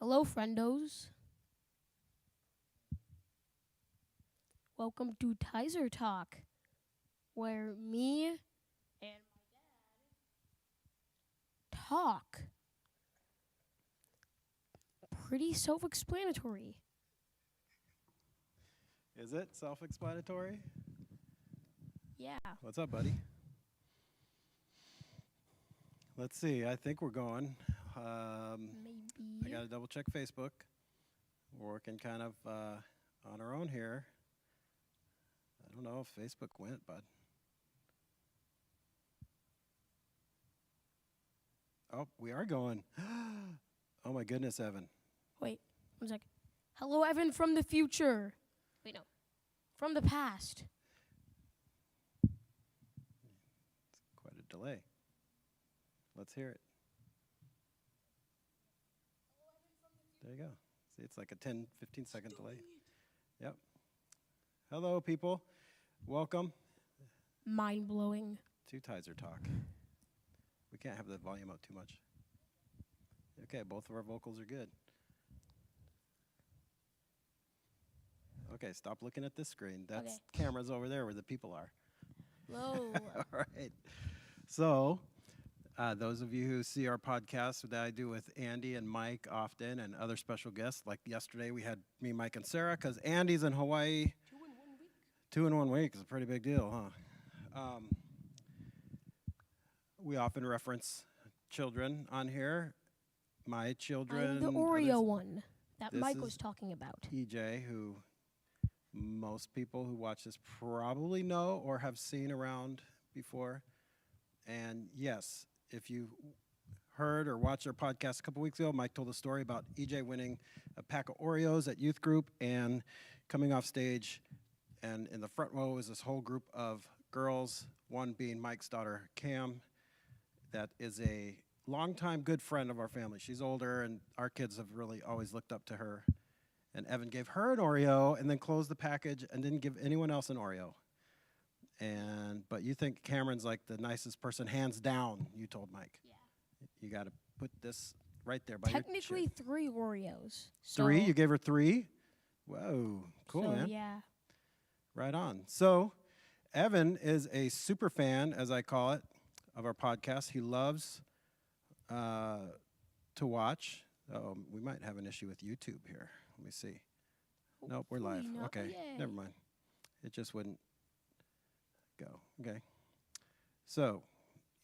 Hello, friendos. Welcome to Tizer Talk, where me and my dad talk. Pretty self-explanatory. Is it self-explanatory? Yeah. What's up, buddy? Let's see. I think we're going. I Maybe. got to double check Facebook. We're working kind of on our own here. I don't know if Facebook went, but. Oh, we are going. Oh, my goodness, Evan. Wait, 1 sec. Hello, Evan from the future. Wait, no. From the past. Quite a delay. Let's hear it. There you go. See, it's like a 10, 15-second delay. Yep. Hello, people. Welcome Mind-blowing. to Tizer Talk. We can't have the volume up too much. Okay, both of our vocals are good. Okay, stop looking at this screen. That's cameras over there where the people are. Hello. All right. So, those of you who see our podcast that I do with Andy and Mike often and other special guests, like yesterday we had me, Mike, and Sarah, because Andy's in Hawaii. 2 in 1 week is a pretty big deal, huh? We often reference children on here. My children. I'm the Oreo others. one that This Mike is was talking about. EJ, who most people who watch this probably know or have seen around before. And yes, if you heard or watched our podcast a couple weeks ago, Mike told a story about EJ winning a pack of Oreos at youth group and coming off stage. And in the front row is this whole group of girls, one being Mike's daughter, Cam, that is a longtime good friend of our family. She's older, and our kids have really always looked up to her. And Evan gave her an Oreo and then closed the package and didn't give anyone else an Oreo. But you think Cameron's like the nicest person, hands down, you told Mike. Yeah. You got to put this right there by Technically your 3 Oreos. Three? You gave her 3? Whoa, cool, so, man. Yeah. Right on. So, Evan is a super fan, as I call it, of our podcast. He loves to watch. We might have an issue with YouTube here. Let me see. Nope, we're live. Hopefully not. Okay, Yay. never mind. It just wouldn't go. Okay. So,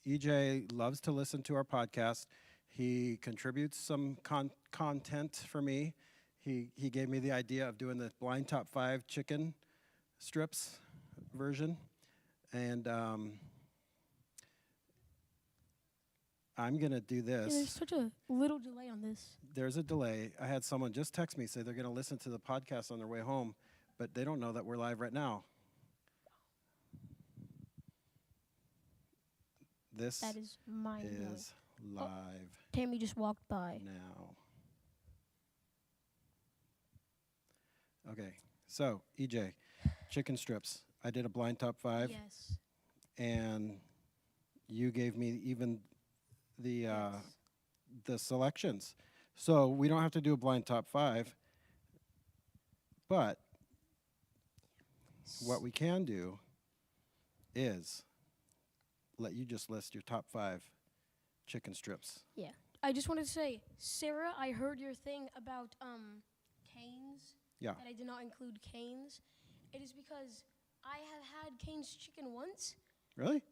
EJ loves to listen to our podcast. He contributes some content for me. He gave me the idea of doing the blind top 5 chicken strips version. And I'm going to do this. Yeah, there's such a little delay on this. There's a delay. I had someone just text me, say they're going to listen to the podcast on their way home, but they don't know that we're live right now. This That is mind-blowing. is live Tammy just walked by. now. Okay, so EJ, chicken strips. I did a blind top 5, Yes. and you gave me even the the selections. So we don't have to do a blind top 5, but what we can do is let you just list your top 5 chicken strips. Yeah. I just wanted to say, Sarah, I heard your thing about Cane's. Yeah. That I did not include Cane's. It is because I have had Cane's chicken once. Really?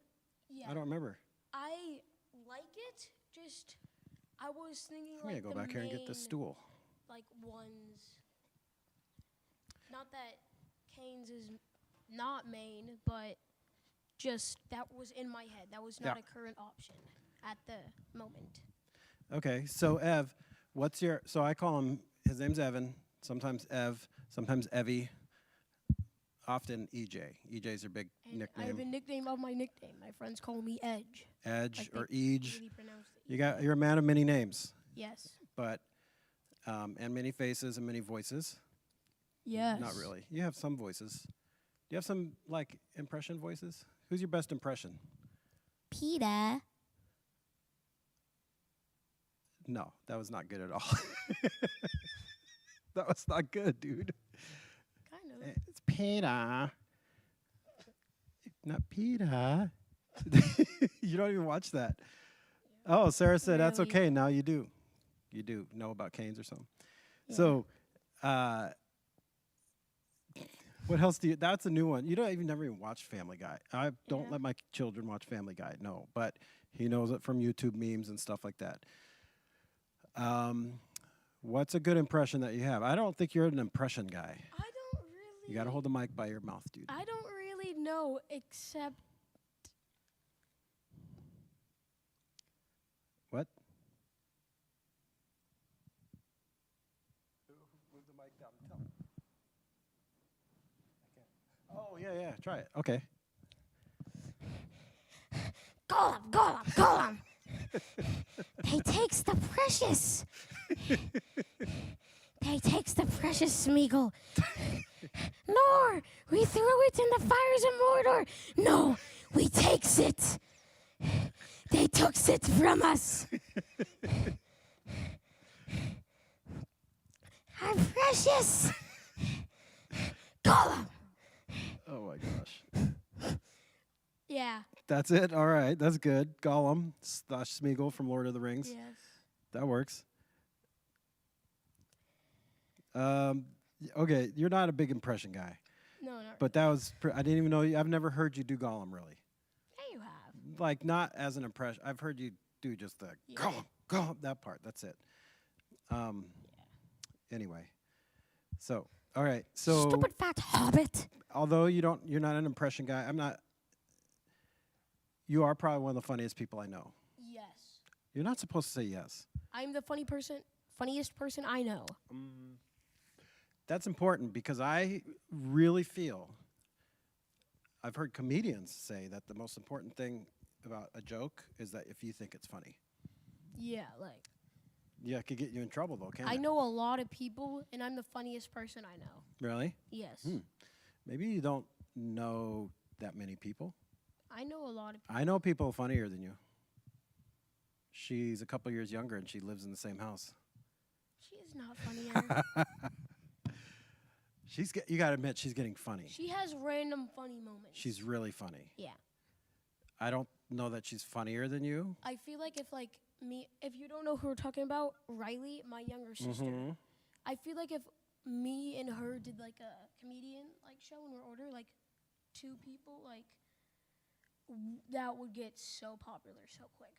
Yeah. I don't remember. I like it. Just I was thinking I'm like gonna go the back here and get the main, stool. like ones. Not that Cane's is not main, but just that was in my head. That was not Yeah. a current option at the moment. Okay, so Ev, what's your? So I call him. His name's Evan. Sometimes Ev. Sometimes Evie. Often EJ. EJ's your big And I have a nickname. nickname of my nickname. My friends call me Edge. Edge Like or they Eej. really pronounce the You're a man of many names, Yes. but and many faces and many voices. Yes. Not really. You have some voices. Do you have some like impression voices? Who's your best impression? Peter. No, that was not good at all. That was not good, dude. Kind of. It's Peter. Not Peter. You don't even watch that. Oh, Sarah said that's Really? okay. Now you do. You do know about canes or something. Yeah. So, what else do you? That's a new one. You don't even never even watch Family Guy. I don't Yeah. let my children watch Family Guy. No, but he knows it from YouTube memes and stuff like that. What's a good impression that you have? I don't think you're an impression guy. I don't really. You got to hold the mic by your mouth, dude. I don't really know, except What? Move the mic down. Oh, yeah. Try it. Okay. Golem. They takes the precious. They takes the precious Smeagol. Nor we threw it in the fires of Mordor. No, we takes it. They took it from us. Our precious Golem. Oh, my gosh. Yeah. That's it. All right. That's good. Gollum / Smeagol from Lord of the Rings. Yes. That works. Okay, you're not a big impression guy, No, not but that was. I didn't even know. I've never heard you do Gollum really. Yeah, you have. Like not as an impression. I've heard you do just the Yeah. Gollum that part. That's it. Anyway, so all right. So Stupid fat hobbit. although you're not an impression guy. I'm not. You are probably one of the funniest people I know. Yes. You're not supposed to say yes. I'm the funniest person I know. That's important because I really feel I've heard comedians say that the most important thing about a joke is that if you think it's funny. Yeah, like Yeah, it could get you in trouble though, can't I it? know a lot of people, and I'm the funniest person I know. Really? Yes. Maybe you don't know that many people. I know a lot of people. I know people funnier than you. She's a couple years younger and she lives in the same house. She is not funnier. You got to admit, she's getting funny. She has random funny moments. She's really funny. Yeah. I don't know that she's funnier than you. I feel like if you don't know who we're talking about, Riley, my younger sister, I feel like if me and her did like a comedian like show in order, like two people, like that would get so popular so quick.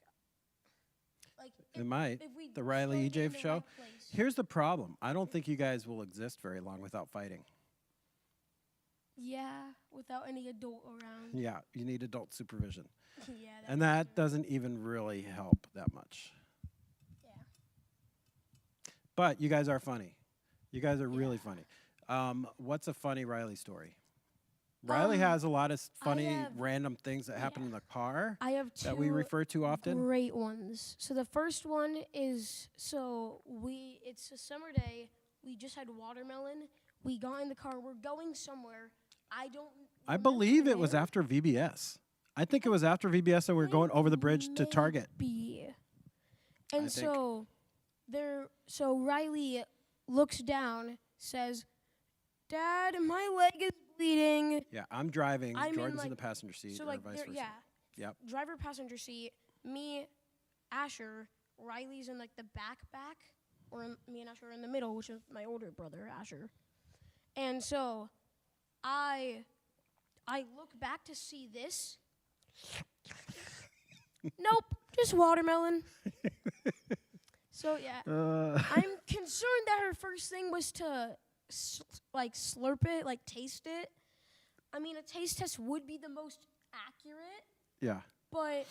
Like It might. If we The Riley started in EJ the show. right place. Here's the problem. I don't think you guys will exist very long without fighting. Yeah, without any adult around. Yeah, you need adult supervision. Yeah. And that doesn't even really help that much. Yeah. But you guys are funny. You guys are really funny. What's a funny Riley story? Riley has a lot of funny random things that happen in the car I have two that we refer to often. great ones. So the first one is it's a summer day. We just had watermelon. We got in the car. We're going somewhere. I believe it was after VBS. I think it was after VBS and we were going over the bridge to Target. And so Riley looks down, says, "Dad, my leg is bleeding." Yeah, I'm driving. I'm in, Jordan's in like- the passenger seat So or like vice there, versa. yeah. Yep. Driver passenger seat, me, Asher, Riley's in like the back, or me and Asher are in the middle, which is my older brother, Asher. And so I look back to see this. Nope, just watermelon. So yeah, I'm concerned that her first thing was to slurp it, like taste it. I mean, a taste test would be the most accurate, Yeah. but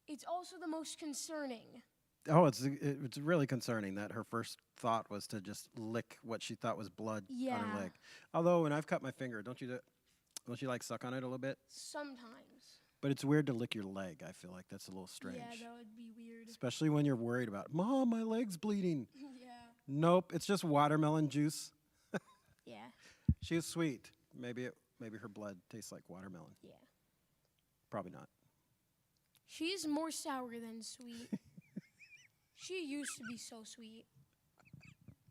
it's also the most concerning. Oh, it's really concerning that her first thought was to just lick what she thought was blood on Yeah. her leg. Although when I've cut my finger, don't you like suck on it a little bit? Sometimes. But it's weird to lick your leg. I feel like that's a little strange. Yeah, that would be weird. Especially when you're worried about, Mom, my leg's bleeding. Yeah. Nope, it's just watermelon juice. Yeah. She is sweet. Maybe her blood tastes like watermelon. Yeah. Probably not. She's more sour than sweet. She used to be so sweet.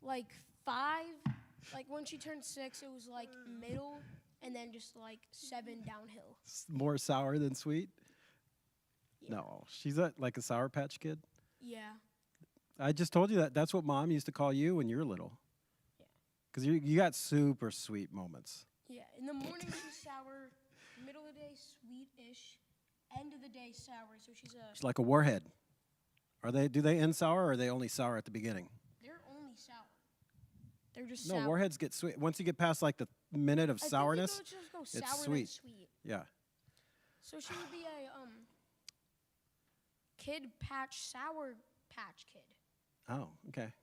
Like 5, like when she turned 6, it was like middle, and then just like 7 downhill. More sour than sweet? Yeah. No, she's like a Sour Patch Kid. Yeah. I just told you that. That's what Mom used to call you when you were little. Yeah. Because you got super sweet moments. Yeah. In the morning she's sour, middle of the day sweet-ish, end of the day sour. So she's like a warhead. Do they end sour, or are they only sour at the beginning? they're only sour. They're just No, sour. warheads get sweet. Once you get past like the minute of sourness, I think they go it's sour sweet. then sweet. Yeah. So she would be a Kid Patch Sour Patch Kid. Oh, okay.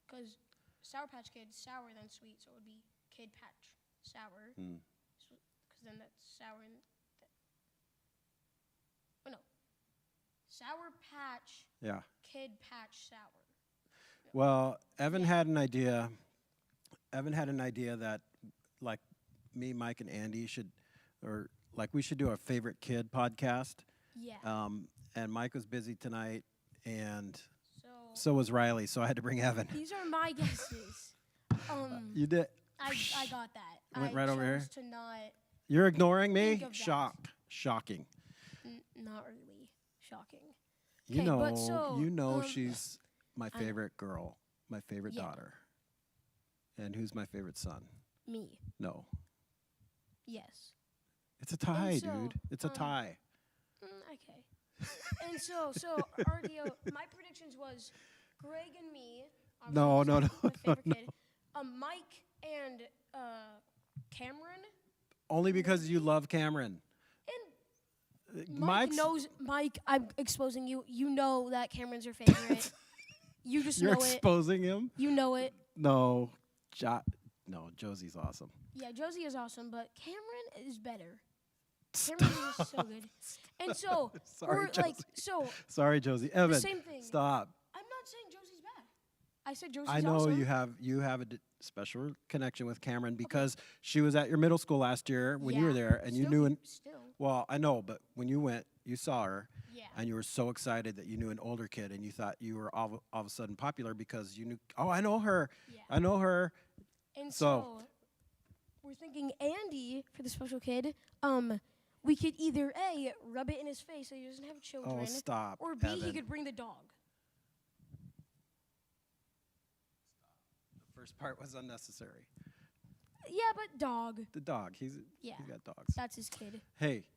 Because Sour Patch Kid, sour then sweet, so it would be Kid Patch Sour. Mm. Because then that's sour and... oh, no. Sour Patch, Yeah. Kid Patch Sour. Well, Evan had an idea. Evan had an idea that, like, me, Mike, and Andy we should do our favorite kid podcast. Yeah. And Mike was busy tonight, and So so was Riley. So I had to bring Evan. these are my guesses. You did. I got that. Went right over here? chose to not... You're ignoring me? Think of that. Shocking. Not really shocking. You 'Kay, know, but so, she's my I- favorite girl, my favorite Yeah. daughter. And who's my favorite son? Me. No. Yes. It's a tie, so, dude. It's a tie. Okay. And so RDO, my predictions was Greg and me. No, obviously, no, my no, favorite kid. Mike and Cameron. Only because you love Cameron. And Mike's, Mike, I'm exposing you. You know that Cameron's your favorite. You just you're know it. exposing him? You know it. No. No, Josie's awesome. Yeah, Josie is awesome, but Cameron is better. Cameron is so good. And so, Sorry, we're like, Josie. so Sorry, Josie. Evan, same thing. stop. I'm not saying Josie's bad. I said Josie's I know awesome. you have a special connection with Cameron because she was at your middle school last year when you were Yeah, there, and you still- knew. Still. Well, I know, but when you went, you saw her, Yeah. and you were so excited that you knew an older kid, and you thought you were all of a sudden popular because you knew. Oh, I know her. Yeah. I know her. And So- so we're thinking Andy for the special kid. We could either A, rub it in his face so he doesn't have children, Oh, stop. or B, he Evan. could bring the dog. The first part was unnecessary. Yeah, but dog. The dog. He's Yeah. got dogs. That's his kid. Hey,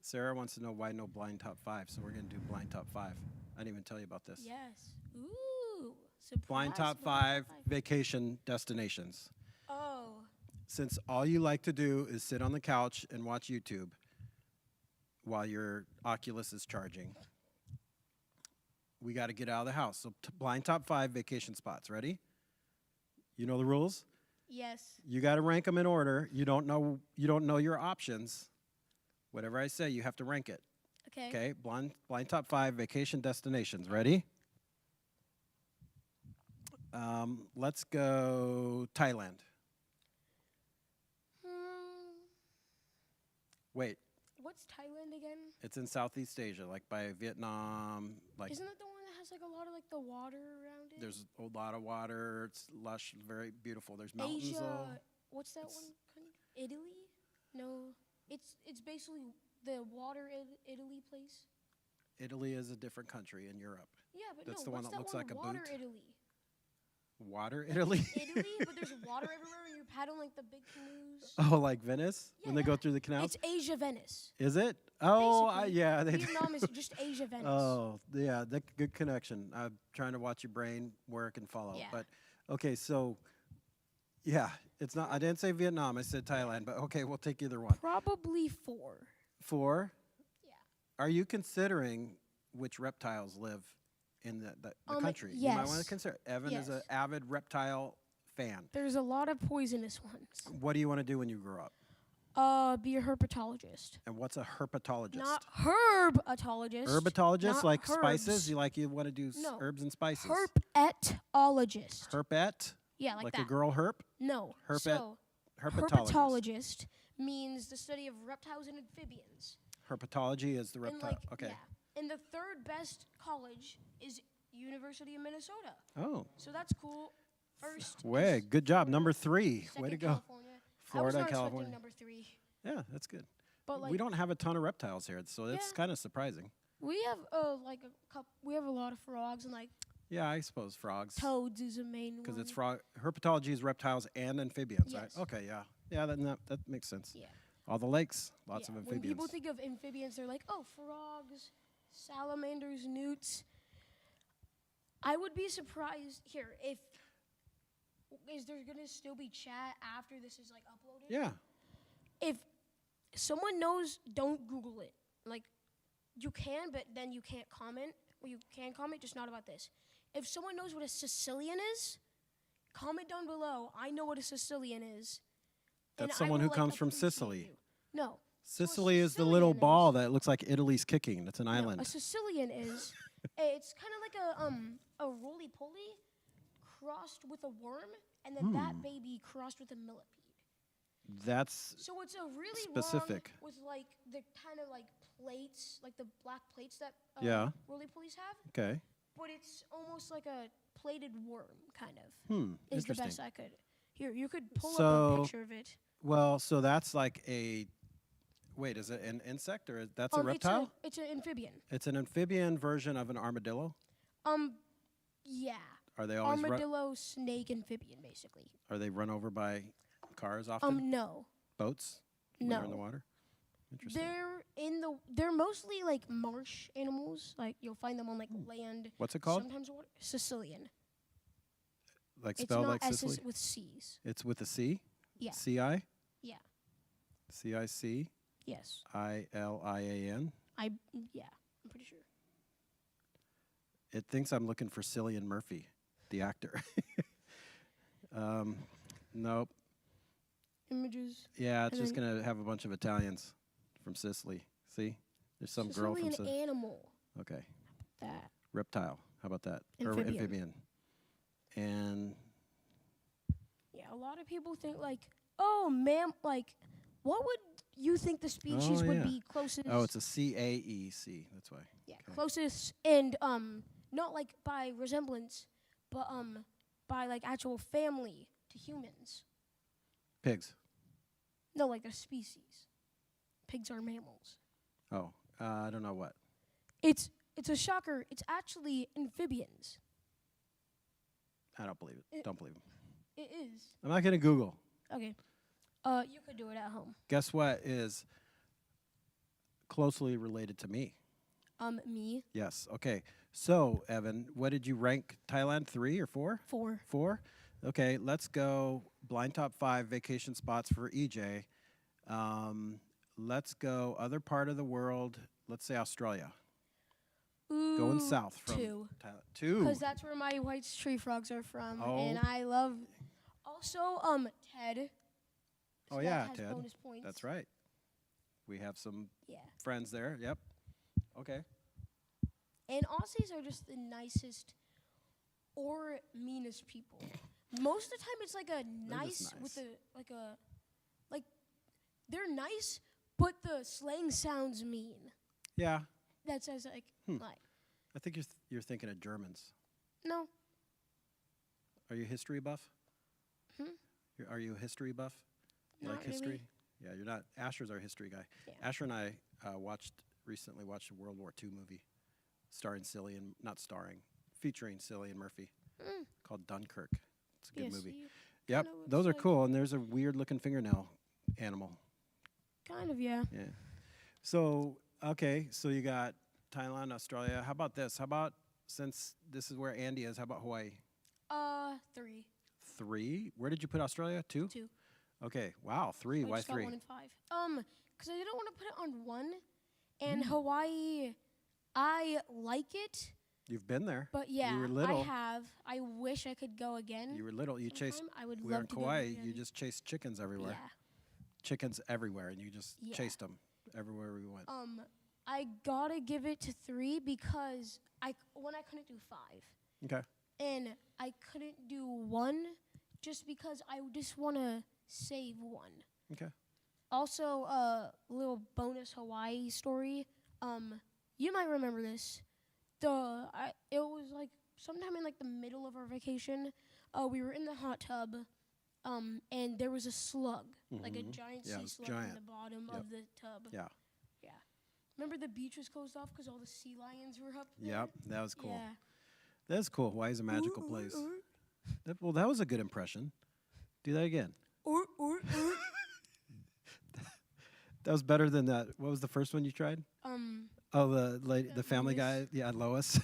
Sarah wants to know why no blind top 5, so we're gonna do blind top 5. I didn't even tell you about this. Yes. Ooh. Surprise. Blind top 5 vacation destinations. Oh. Since all you like to do is sit on the couch and watch YouTube while your Oculus is charging, we got to get out of the house. So blind top 5 vacation spots. Ready? You know the rules? Yes. You got to rank them in order. You don't know your options. Whatever I say, you have to rank it. Okay. Okay? Blind top 5 vacation destinations. Ready? Let's go Thailand. Wait, What's Thailand again? it's in Southeast Asia, like by Vietnam. Like Isn't that the one that has like a lot of like the water around it? there's a lot of water. It's lush, very beautiful. There's mountains Asia. though. What's that It's- one? Italy? No. It's basically the water Italy place. Italy is a different country in Europe. Yeah, but That's no. the one what's that looks one like a water boot. Italy. Water Italy. Italy, but there's water everywhere and you're paddling like the big canoes. Oh, like Venice when Yeah, they go yeah. through the canals. It's Asia Venice. Is it? Oh, Basically, yeah. They Vietnam is just Asia Venice. Oh, yeah, good connection. I'm trying to watch your brain work and follow. Yeah. But okay, so yeah, it's not. I didn't say Vietnam. I said Thailand. But okay, we'll take either one. Probably 4. 4. Yeah. Are you considering which reptiles live in the country? You might want to yes. consider. Evan is an Yes. avid reptile fan. There's a lot of poisonous ones. What do you want to do when you grow up? Be a herpetologist. And what's a herpetologist? Not herbatologist. Herbatologist, not like spices. herbs. You want to do No. herbs and spices. Herpetologist. Herpet, Yeah, like like that. a girl herp. No. Herpet- So, Herpetologist. herpetologist means the study of reptiles and amphibians. Herpetology is the And reptile. like, Okay. yeah. And the third best college is University of Minnesota. Oh, So that's cool. First. way. is Good job. Florida, Number 3. Way second to go. California. Florida I and was not California. expecting number 3. Yeah, that's good. But like We don't have a ton of reptiles here, so that's Yeah. kind of surprising. we have like a couple. We have a lot of frogs and like Yeah, I suppose frogs. toads is a main one. Because it's frog. Herpetology is reptiles and amphibians, Yes. right? Okay, yeah. Yeah, that makes sense. Yeah. All the lakes, lots Yeah, of when amphibians. people think of amphibians, they're like, oh, frogs, salamanders, newts. I would be surprised here if is there gonna still be chat after this is like uploaded? Yeah. If someone knows, don't Google it. Like you can, but then you can't comment. Well, you can comment, just not about this. If someone knows what a Sicilian is, comment down below. I know what a Sicilian is. and That's I someone will, who comes from appreciate Sicily. you. No. Sicily is the little Sicilian ball is- that looks like Italy's kicking. It's an No, island. a Sicilian is it's kind of like a roly poly crossed with a worm, and then that baby crossed with a millipede. That's So it's a really Specific. long with like the kind of like plates, like the black plates that Yeah. roly polies have, okay. but it's almost like a plated worm, kind of. Is the Interesting. best I could. Here, you could pull up So- a picture of it. Well, so that's like a. Wait, is it an insect or that's a reptile? It's an amphibian. It's an amphibian version of an armadillo. Yeah. Are they always Armadillo, snake, amphibian, basically. are they run over by cars often? No. Boats? When they're in the No. water? Interesting. They're mostly like marsh animals. Like you'll find them on like land. What's it called? Sometimes water. Sicilian. Like It's spelled not like S's Sicily? with C's. It's with a C? Yeah. C-I? Yeah. C-I-C? Yes. I-L-I-A-N? Yeah. I'm pretty sure. It thinks I'm looking for Cillian Murphy, the actor. Nope. Images. Yeah, it's And just then- going to have a bunch of Italians from Sicily. See? There's some girl from Sicilian Sicily. animal. Okay. That. Reptile. How about that? Or Amphibian. amphibian. And Yeah. A lot of people think like, oh, ma'am, like, what would you think the species Oh, would yeah. be closest? oh, it's a C-A-E-C. That's why. Yeah, Okay. closest and not like by resemblance, but by like actual family to humans. Pigs. No, like a species. Pigs are mammals. Oh, I don't know what. It's a shocker. It's actually amphibians. I don't believe it. Don't believe him. It is. I'm not going to Google. Okay. You could do it at home. Guess what is closely related to me? Me. Yes. Okay. So, Evan, what did you rank Thailand? 3 or 4? 4. 4? Okay, let's go blind top 5 vacation spots for EJ. Let's go other part of the world. Let's say Australia. Ooh, Going south from 2. Thailand. 2. Because that's where my white tree frogs are from, and Oh. I love. Also, Ted. Oh, so yeah, that has Ted. bonus points. That's right. We have some Yeah. friends there. Yep. Okay. And Aussies are just the nicest or meanest people. Most of the time, it's like a nice, nice. with a like they're nice, but the slang sounds mean. Yeah. That says like I think you're thinking of Germans. no. Are you a history buff? Are you a history buff? You Not like history? really. Yeah, you're not. Asher's our history guy. Yeah. Asher and I recently watched a World War II movie featuring Cillian Murphy called Dunkirk. It's a good Yeah, movie. see, Yep, kinda those are looks like- cool. And there's a weird looking fingernail animal. kind of yeah. Yeah. So, okay, so you got Thailand, Australia. How about this? How about, since this is where Andy is, how about Hawaii? 3, 3? Where did you put Australia? 2? 2. Okay, wow, 3. I Why just got 3? 1 and 5. Because I didn't want to put it on 1, and Hawaii, I like it. You've been there. But yeah, You were little. I have. I wish I could go again. You were little. You chased. sometime. I would We were love in to go Kauai. again. You just chased chickens everywhere. Yeah. Chickens everywhere, and you just Yeah. chased them everywhere we went. I gotta give it to 3 because when I couldn't do 5, Okay. and I couldn't do 1 just because I just want to save 1. Okay. Also, a little bonus Hawaii story. You might remember this. It was like sometime in like the middle of our vacation, we were in the hot tub, and there was a slug, like a giant Yeah, it sea was slug in giant. the bottom Yep. of the tub. Yeah. Yeah. Remember the beach was closed off because all the sea lions were up there? Yep. That was cool. Yeah. That's cool. Hawaii's a magical place. That was a good impression. Do that again. Or. That was better than that. What was the first one you tried? Oh, the Family Guy. Lois. Yeah, Lois.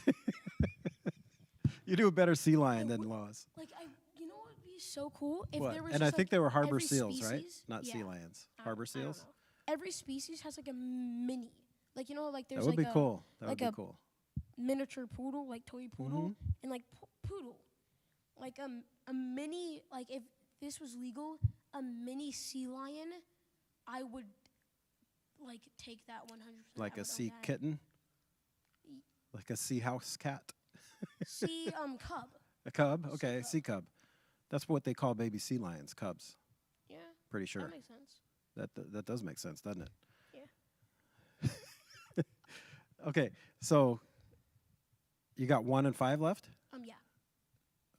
You do a better sea lion than Lois. Like, you know what would be so cool? If What? there was And just, I think like, they were harbor every seals, right? species- Not sea yeah. lions. I Harbor don't know. seals. Every species has like a mini. Like, you know, like there's That would like be a cool. That like would a be cool. miniature poodle, like toy poodle, and like poodle. Like a mini, like if this was legal, a mini sea lion, I would like take that 100%. Like I a would own sea that. kitten. Like a sea house cat. Sea cub. A cub? Okay, cub. sea cub. That's what they call baby sea lions, cubs. Yeah, Pretty sure. that makes sense. That does make sense, doesn't it? Yeah. Okay, so you got 1 and 5 left? Yeah.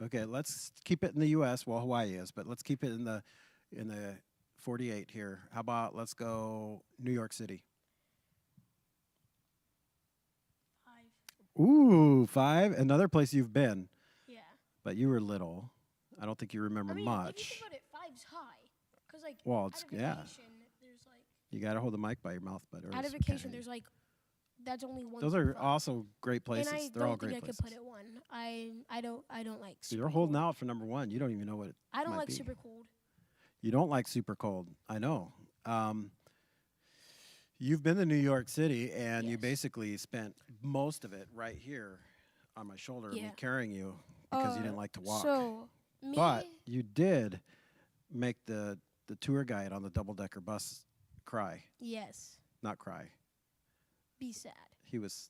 Okay, let's keep it in the U.S. Well, Hawaii is, but let's keep it in the 48 here. How about let's go New York City? 5. Ooh, 5. Another place you've been, Yeah. but you were little. I don't think you remember I mean, if you much. think about it, 5's high. Cause like Well, out it's of yeah. vacation, there's like You got to hold the mic by your mouth, but out of vacation, there's like that's only one. those through are 5. also great places. And I They're all don't great think I places. could put it 1. I don't like. So you're super holding cold. out for number 1. You don't even know what it I don't might like be. super cold. You don't like super cold. I know. You've been to New York City, and you Yes. basically spent most of it right here on my shoulder, me Yeah. carrying you because you didn't like to walk. So me, But you did make the tour guide on the double-decker bus cry. yes, Not cry. be sad. He was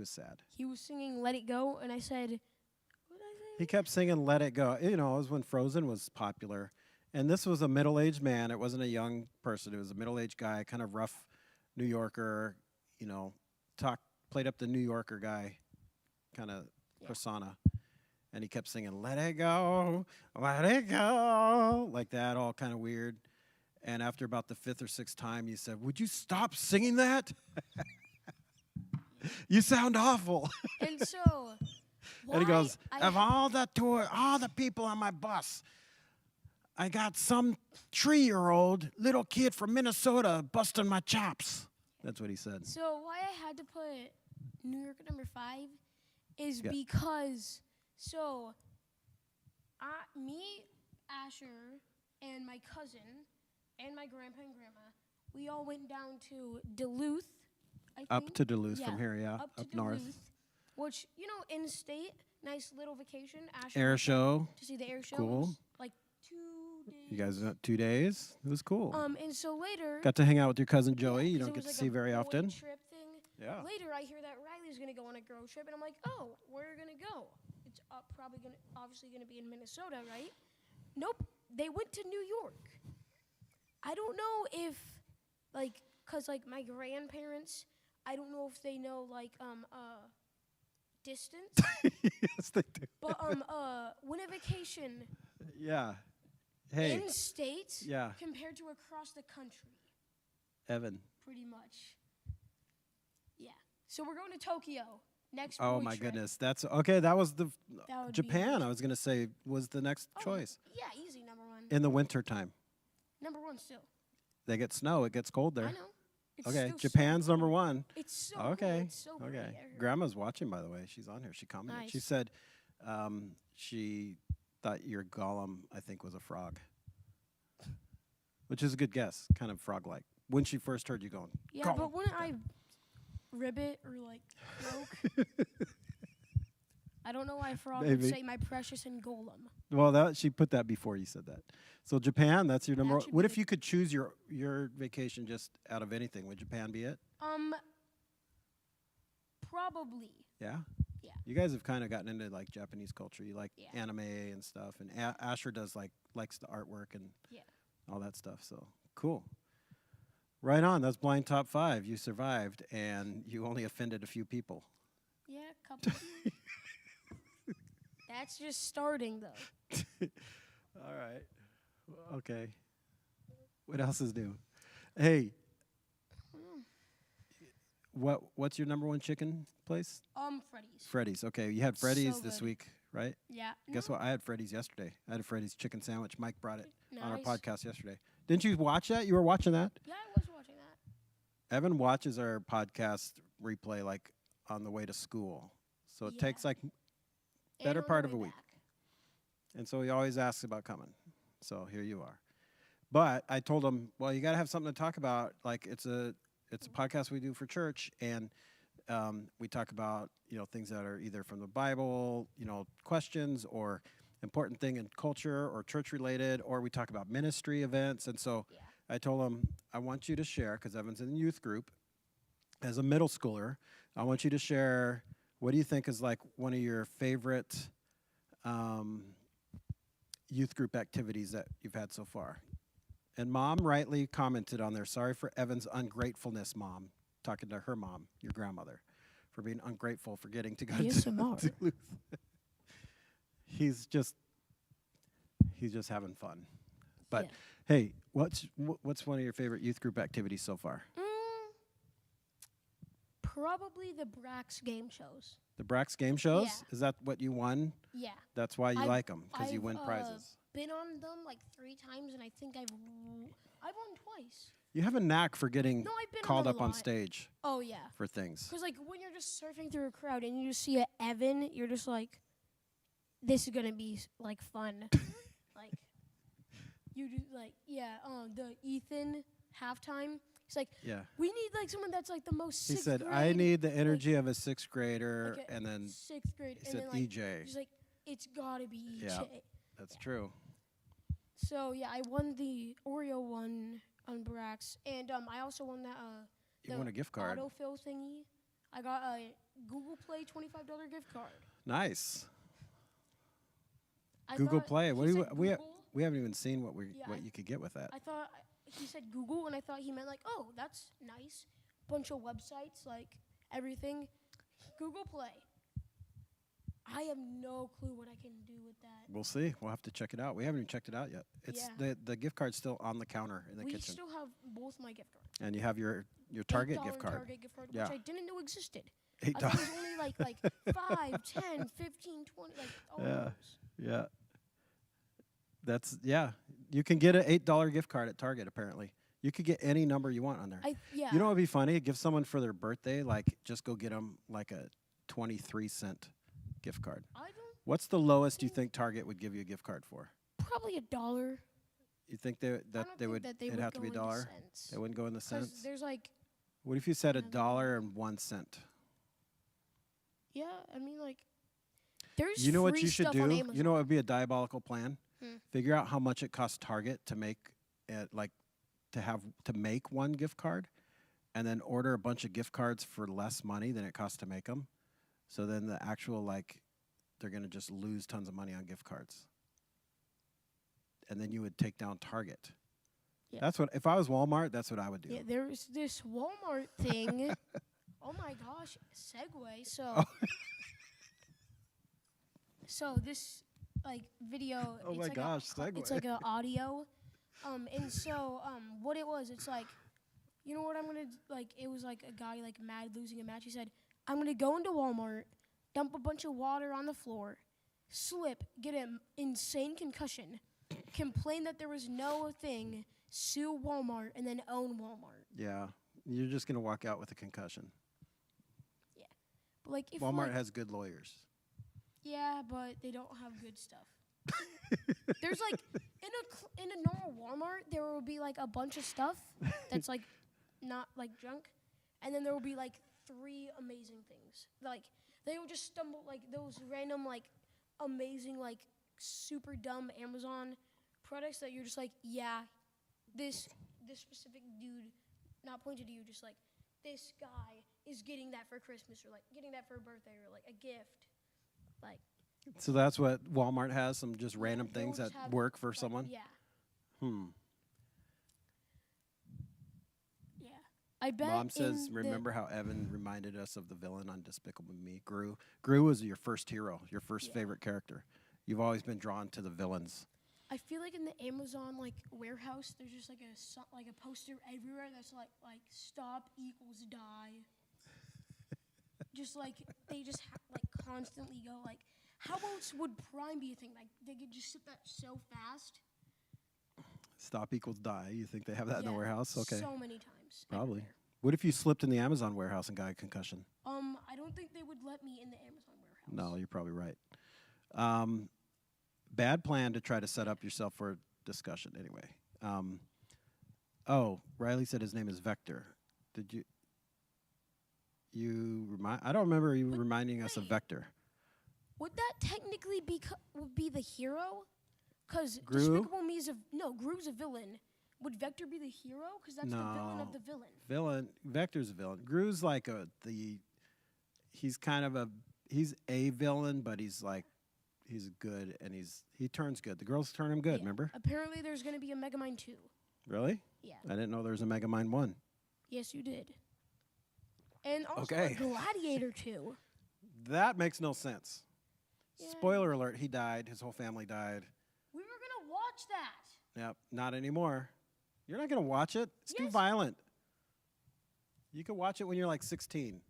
sad. He was singing "Let It Go," and I said, "What did I say?" He kept singing "Let It Go." You know, it was when Frozen was popular. And this was a middle-aged man. It wasn't a young person. It was a middle-aged guy, kind of rough New Yorker, you know, played up the New Yorker guy kind of persona. And he kept singing, "Let it go, let it go," like that, all kind of weird. And after about the 5th or 6th time, you said, "Would you stop singing that? You sound awful." And so, And he goes, I "Of all the people on my bus, I got some 3-year-old little kid from Minnesota busting my chops." That's what he said. So why I had to put New York at number 5 is Yeah. because me, Asher, and my cousin, and my grandpa and grandma, we all went down to Duluth. I Up think. to Duluth Yeah, from here, yeah, up to up north. Duluth, which in state, nice little vacation. Asher Air went show. to see the air show. Cool. It was like 2 days. You guys went 2 days. It was cool. And so later. Got to hang out with your cousin Joey. You 'cause don't it get was to like see a very boy often. Trip thing. Yeah. Later, I hear that Riley's gonna go on a girl trip, and I'm like, oh, where are you gonna go? It's obviously gonna be in Minnesota, right? Nope, they went to New York. I don't know if, cause my grandparents, I don't know if they know distance, Yes, they do. but when a vacation Yeah. Hey, in state yeah. compared to across the country, Evan. pretty much. Yeah. So we're going to Tokyo next. Oh boy my trip. goodness. That's okay. That was the That would be Japan. I was gonna say was the next Oh, choice Yeah, easy number 1. in the winter time. Number 1 still. They get snow. It gets cold there. I know. It's Okay, still so Japan's cool. number 1. It's so Okay. Cool. It's so pretty. Okay. I heard. Grandma's watching, by the way. She's on here. She commented. She Nice. said she thought your golem, I think, was a frog, which is a good guess. Kind of frog-like. When she first heard you going, Yeah, golem. but when I ribbit or broke, I don't know why frog would Maybe. say my precious and golem. Well, she put that before you said that. So Japan, that's your number. That should What be if the- you could choose your vacation just out of anything? Would Japan be it? Probably. Yeah. Yeah. You guys have kind of gotten into like Japanese culture. You like Yeah. anime and stuff, and Asher does likes the artwork and Yeah. all that stuff. So cool. Right on. That's blind top 5. You survived, and you only offended a few people. Yeah, couple. That's just starting, though. All right. Okay. What else is new? Hey, what's your number one chicken place? Freddy's. Freddy's. Okay, you had Freddy's So this good. week, right? Yeah. Guess what? I had Freddy's yesterday. I had a Freddy's chicken sandwich. Mike brought it on our Nice. podcast yesterday. Didn't you watch that? You were watching that? Yeah, I was watching that. Evan watches our podcast replay like on the way to school. So it Yeah. takes like And better on the part of way a week. back. And so he always asks about coming. So here you are. But I told him, well, you got to have something to talk about. Like it's a podcast we do for church, and we talk about things that are either from the Bible, questions or important thing in culture or church related, or we talk about ministry events. And so Yeah. I told him, I want you to share, because Evan's in the youth group as a middle schooler. I want you to share, what do you think is like one of your favorite youth group activities that you've had so far? And Mom rightly commented on there, sorry for Evan's ungratefulness, Mom, talking to her mom, your grandmother, for being ungrateful for getting to go to Duluth. He's just having fun. But Yeah. hey, what's one of your favorite youth group activities so far? Probably the Brax game shows. The Brax game shows? Yeah. Is that what you won? Yeah. That's why you I've- like them, because you I've, win prizes. Been on them like 3 times, and I think I've won twice. You have a knack for getting No, I've been called on up a on lot. stage Oh yeah. for things. Because like when you're just surfing through a crowd and you just see a Evan, you're just like, this is gonna be like fun. Like you do the Ethan halftime. He's like, Yeah. we need like someone that's like the most. He sixth said, grade, I need the energy of a sixth grader, like a and then 6th grade. he and said then, like, EJ. He's like, it's gotta be EJ. Yeah. That's true. So yeah, I won the Oreo one on Brax, and I also won that You the won a gift card. autofill thingy. I got a Google Play $25 gift card. Nice. I Google thought Play. he What do you, said we Google. we haven't even seen what Yeah, what you could get with that. I thought he said Google, and I thought he meant like, oh, that's nice. Bunch of websites, like everything. Google Play. I have no clue what I can do with that. We'll see. We'll have to check it out. We haven't even checked it out yet. It's the gift card's still on the counter in the We kitchen. still have both my gift cards. And you have your Target $8 gift card. Target gift card, Yeah. which I didn't know existed. $8. I thought it was only like 5, 10, 15, 20, like all Yeah. those. Yeah. You can get an $8 gift card at Target apparently. You could get any number you want on there. Yeah. You know what would be funny? Give someone for their birthday, like just go get them like a 23-cent gift card. I don't. What's the lowest you think Target would give you a gift card for? Probably $1. You think I don't they think would that they it'd would have to go be into $1? cents. They wouldn't go in the 'Cause cents? there's like, What if you said another- $1.01? yeah, I mean like, there's You know what free you should stuff on do? Amazon. You know what would be a diabolical plan? Hmm. Figure out how much it costs Target to make to make one gift card, and then order a bunch of gift cards for less money than it costs to make them. So then the actual they're gonna just lose tons of money on gift cards. And then you would take down Target. Yeah. That's what if I was Walmart, that's what I would do. Yeah, there's this Walmart thing. Oh my gosh, segue. So, Oh. so this like video. Oh it's my like gosh, It's segue. like an audio. And so what it was, it's like, you know what I'm gonna like? It was like a guy like mad losing a match. He said, I'm gonna go into Walmart, dump a bunch of water on the floor, slip, get an insane concussion, complain that there was no thing, sue Walmart, and then own Walmart. Yeah. You're just gonna walk out with a concussion. But like if Walmart like, has good lawyers. yeah, but they don't have good stuff. There's like in a normal Walmart, there will be like a bunch of stuff that's like not like junk, and then there will be like 3 amazing things. Like they will just stumble like those random like amazing like super dumb Amazon products that you're just like, yeah, this specific dude, not pointed to you, just like this guy is getting that for Christmas or like getting that for a birthday or like a gift, like. So that's what Walmart has, some just random they'll things that just have, work for like, someone? Yeah. Yeah. I bet. Mom says, in remember how Evan reminded us of the villain on Despicable Me, Gru? Gru was your first hero, your first Yeah. favorite character. you've always been drawn to the villains. I feel like in the Amazon like warehouse, there's just like a poster everywhere that's like stop equals die. Just like they just like constantly go like, how else would Prime be a thing? Like they could just sit that so fast. Stop equals die. You think they have that in the warehouse? Okay. So many times. Probably. everywhere. What if you slipped in the Amazon warehouse and got a concussion? I don't think they would let me in the Amazon warehouse. No, you're probably right. Bad plan to try to set up yourself for a discussion anyway. Riley said his name is Vector. Did you remind? I don't remember you reminding us of wait. Vector. Would that technically would be the hero? Because Gru? Despicable Me is Gru's a villain. Would Vector be the hero? Because that's the villain of the villain. Vector's a villain. Gru's like he's kind of he's a villain, but he's good and he turns good. The girls turn him good, Yeah. remember? Apparently there's going to be a Megamind 2. Really? Yeah. I didn't know there was a Megamind 1. Yes, you did. And also Okay. a Gladiator 2. That makes no sense. Yeah. Spoiler alert, he died. His whole family died. We were going to watch that. Yep, not anymore. You're not going to watch it? It's too Yes. violent. You can watch it when you're like 16.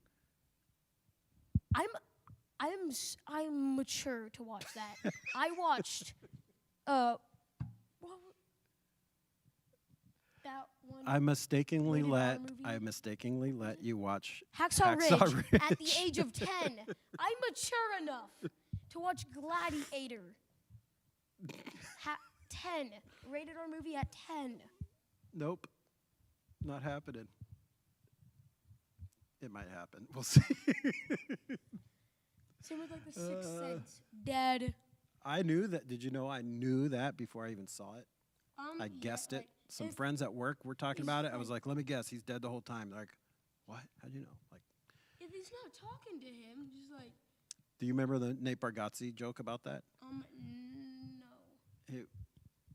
I'm mature to watch that. I watched that one I mistakenly Rated R let movie? you watch Hacksaw Hacksaw Ridge at the Ridge. age of 10. I'm mature enough to watch Gladiator. 10. Rated R movie at 10. Nope. Not happening. It might happen. We'll see. Same with like the Sixth Sense. Dead. I knew that. Did you know I knew that before I even saw it? I Yeah, guessed it. like, Some if- friends at work were talking if about it. I like- was like, let me guess. He's dead the whole time. They're like, what? How'd you know? Like, If he's not talking to him, just like, do you remember the Nate Bargatze joke about that? no.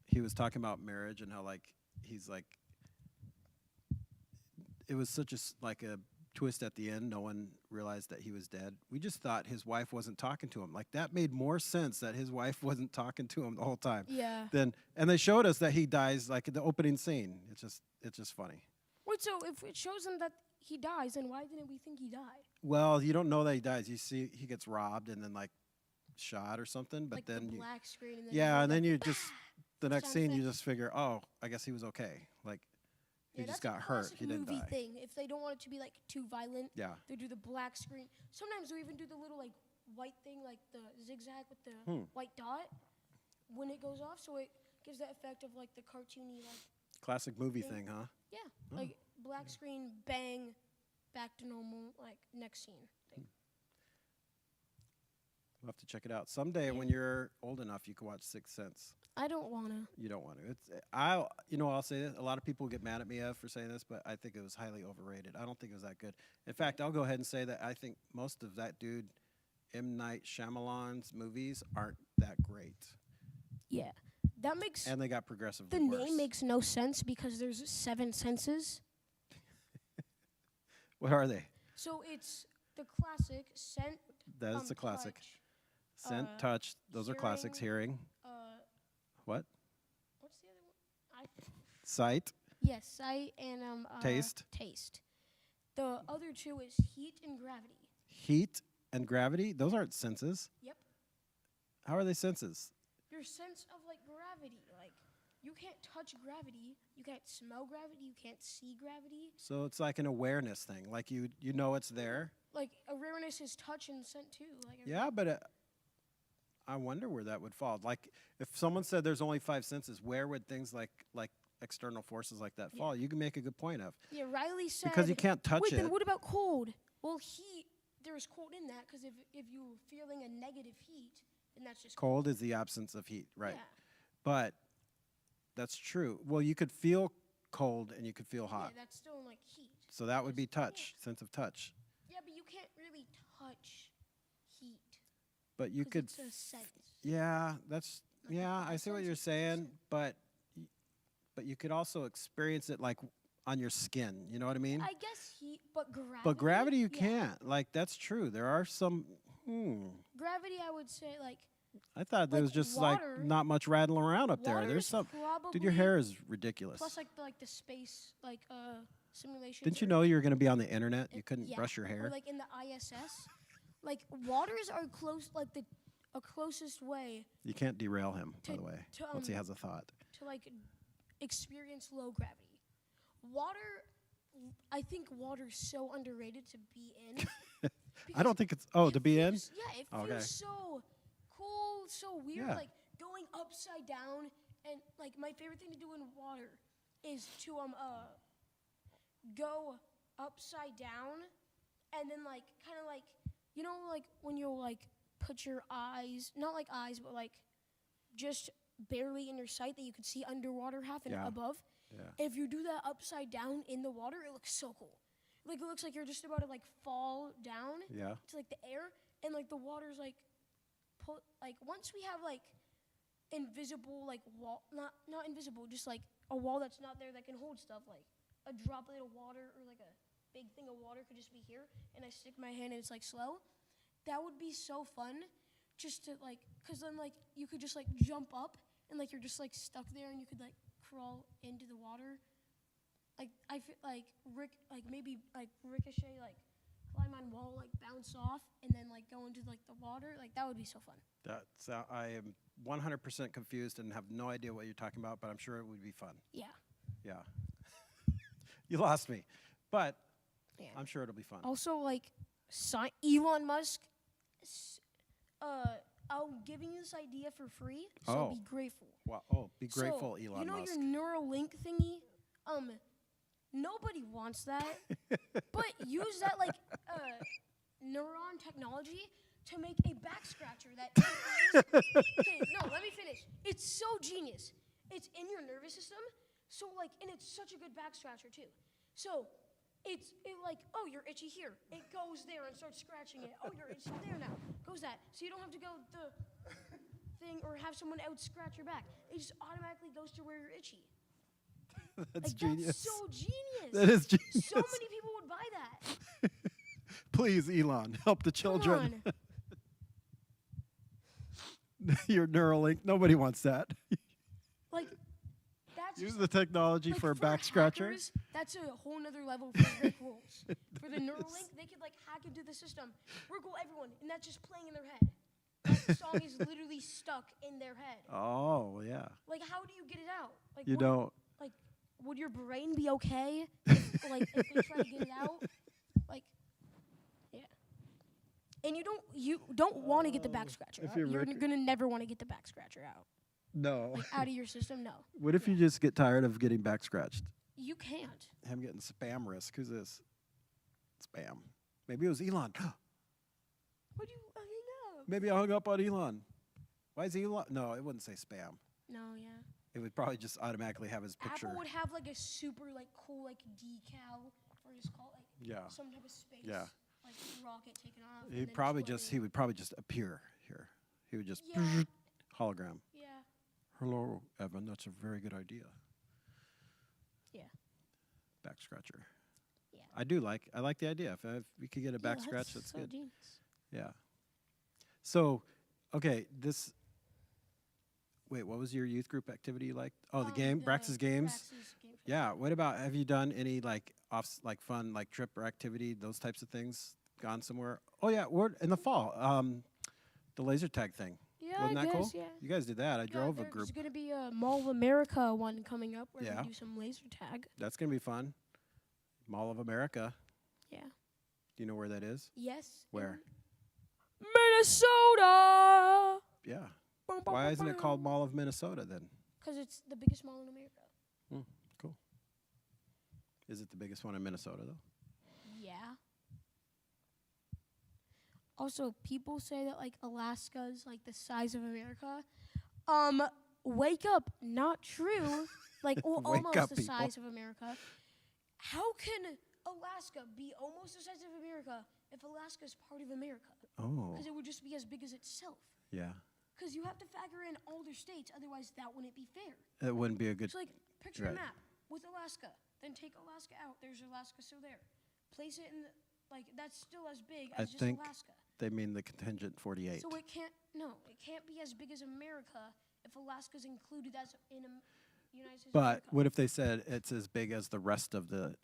He was talking about marriage and how like he's like it was such a a twist at the end. No one realized that he was dead. We just thought his wife wasn't talking to him. Like that made more sense that his wife wasn't talking to him the whole time. Yeah. And they showed us that he dies like in the opening scene. It's just funny. Wait, so if it shows him that he dies, then why didn't we think he died? Well, you don't know that he dies. You see he gets robbed and then like shot or something. But like then the you black screen. And then yeah, and the then you just the next sound scene you effect. just figure, oh, I guess he was okay. Like he Yeah, just that's got a hurt. classic He didn't movie die. thing. If they don't want it to be like too violent, Yeah. they do the black screen. Sometimes they even do the little like white thing, like the zigzag with the white dot when it goes off, so it gives that effect of like the cartoony like Classic movie thing, huh? yeah, like black screen, bang, back to normal, like next scene thing. We'll have to check it out someday when you're old enough. You can watch Sixth Sense. I don't wanna. You don't want to. I'll say this. A lot of people get mad at me for saying this, but I think it was highly overrated. I don't think it was that good. In fact, I'll go ahead and say that I think most of that dude, M. Night Shyamalan's movies aren't that great, Yeah, that makes and they got progressively the worse. name makes no sense because there's 7 senses. What are they? So it's the classic scent. That is the classic. Touch, Scent, touch. Those are classics. Hearing. What? What's the other one? Sight. Yes, sight and Taste. Taste. The other 2 is heat and gravity. Heat and gravity. Those aren't senses. Yep. How are they senses? Your sense of like gravity, like you can't touch gravity, you can't smell gravity, you can't see gravity. So it's like an awareness thing. Like you know it's there. Like awareness is touch and scent too. Like Yeah, but I wonder where that would fall. Like if someone said there's only 5 senses, where would things like external forces like that fall? You can make a good point of. Yeah, Riley said. Because you can't touch wait, it. then what about cold? Well, heat. There's cold in that because if you're feeling a negative heat, then that's just Cold is the absence of heat, right? Yeah. But that's true. Well, you could feel cold and you could feel hot. Yeah, that's still like heat. So that would be touch, sense of touch. Yeah, but you can't really touch heat. But you 'cause could It's a sense. yeah, that's Like yeah, a I see what sense you're of saying, touch. but you could also experience it like on your skin, you know what I mean? I guess heat, but gravity. But gravity you yeah. can't. Like that's true. There are some Gravity, I would say, like, I thought there Like was just water- like not much rattling around up there. water There's is some. probably Dude, your hair is ridiculous. plus like the space simulations. Didn't you or- know you were going to be on the internet? You couldn't yeah, brush your hair. Or like in the ISS, like waters are close, like the closest way You can't derail him, by to- the way, to, once he has a thought. to like experience low gravity. Water, I think water's so underrated to be in. I don't think it's. Oh, to be in? Yeah, it Okay. feels so cool, so weird. Yeah. Like going upside down, and like my favorite thing to do in water is to go upside down, and then like kind of like like when you'll like put your eyes, not like eyes, but like just barely in your sight that you could see underwater half and Yeah. above. Yeah. If you do that upside down in the water, it looks so cool. Like it looks like you're just about to like fall down Yeah. to like the air, and like the water's like once we have like invisible like wall, not invisible, just like a wall that's not there that can hold stuff, like a droplet of water or like a big thing of water could just be here, and I stick my hand and it's like slow. That would be so fun, just to like, cause then like you could just like jump up and like you're just like stuck there and you could like crawl into the water. Like I feel like maybe like ricochet, like climb on wall, like bounce off, and then like go into like the water. Like that would be so fun. That's. I am 100% confused and have no idea what you're talking about, but I'm sure it would be fun. Yeah. Yeah. You lost me, but Yeah. I'm sure it'll be fun. Also, like Elon Musk, I'm giving you this idea for free, so Oh. be grateful. Wow. Oh, be grateful, So, Elon you know Musk. your Neuralink thingy? Nobody wants that, but use that like neuron technology to make a back scratcher that. Okay, no, let me finish. It's so genius. It's in your nervous system, so like, and it's such a good back scratcher too. So. It like, oh, you're itchy here. It goes there and starts scratching it. Oh, you're itchy there now. Goes that. So you don't have to go the thing or have someone else scratch your back. It just automatically goes to where you're itchy. That's Like, genius. that's so genius. That is genius. So many people would buy that. Please, Elon, help the children. Come on. Your Neuralink. Nobody wants that. Like, that's Use just, the technology like, for a back scratcher. hackers, that's a whole nother level for Rick Rolls. For the Neuralink, they could like hack into the system, wriggle everyone, and that's just playing in their head. That song is literally stuck in their head. Oh, yeah. Like, how do you get it out? Like, You don't. Like, would your brain be okay if they try to get it out? Like, yeah. And you don't want to get the back scratcher if out. you're You're Rick- gonna never want to get the back scratcher out. No. Like, out of your system, no. What if you just get tired of getting back scratched? You can't. I'm getting spam risk. Who's this? Spam. Maybe it was Elon. Would you hang up? Maybe I hung up on Elon. Why is Elon? No, it wouldn't say spam. No, yeah. It would probably just automatically have his picture. Apple would have like a super like cool like decal or just call it like Yeah. some type of space. Yeah. Like rocket taken off. and He then he exploding. would probably just appear here. He would just Yeah. hologram. Yeah. Hello, Evan. That's a very good idea. Yeah. Back scratcher. Yeah. I like the idea. If we could get a back Yeah, scratch, that's so good. Genius. Yeah. So, okay, wait, what was your youth group activity you liked? Oh, the game, Brax's Games. Brax's Games. Yeah. What about, have you done any like fun like trip or activity, those types of things? Gone somewhere? Oh yeah, we're in the fall. The laser tag thing. Yeah, Wasn't I that guess, cool? yeah. You guys did that. I drove a There's group. going to be a Mall of America one coming up where Yeah. we do some laser tag. That's gonna be fun. Mall of America. Yeah. Do you know where that is? Yes. Where? Minnesota. Yeah. Why isn't it called Mall of Minnesota then? Because it's the biggest mall in America. Cool. Is it the biggest one in Minnesota though? Yeah. Also, people say that like Alaska's like the size of America. Wake up, not true. Like Wake almost up, the people. size of America. How can Alaska be almost the size of America if Alaska is part of America? Oh. Because it would just be as big as itself. Yeah. Because you have to factor in all their states, otherwise that wouldn't be fair. It wouldn't be a good. So like, picture Right. a map with Alaska, then take Alaska out. There's Alaska still there. Place it in Like that's still as big I as just think Alaska. they mean the contingent 48. So it can't be as big as America if Alaska's included as in United States of But America. what if they said it's as big as the rest of the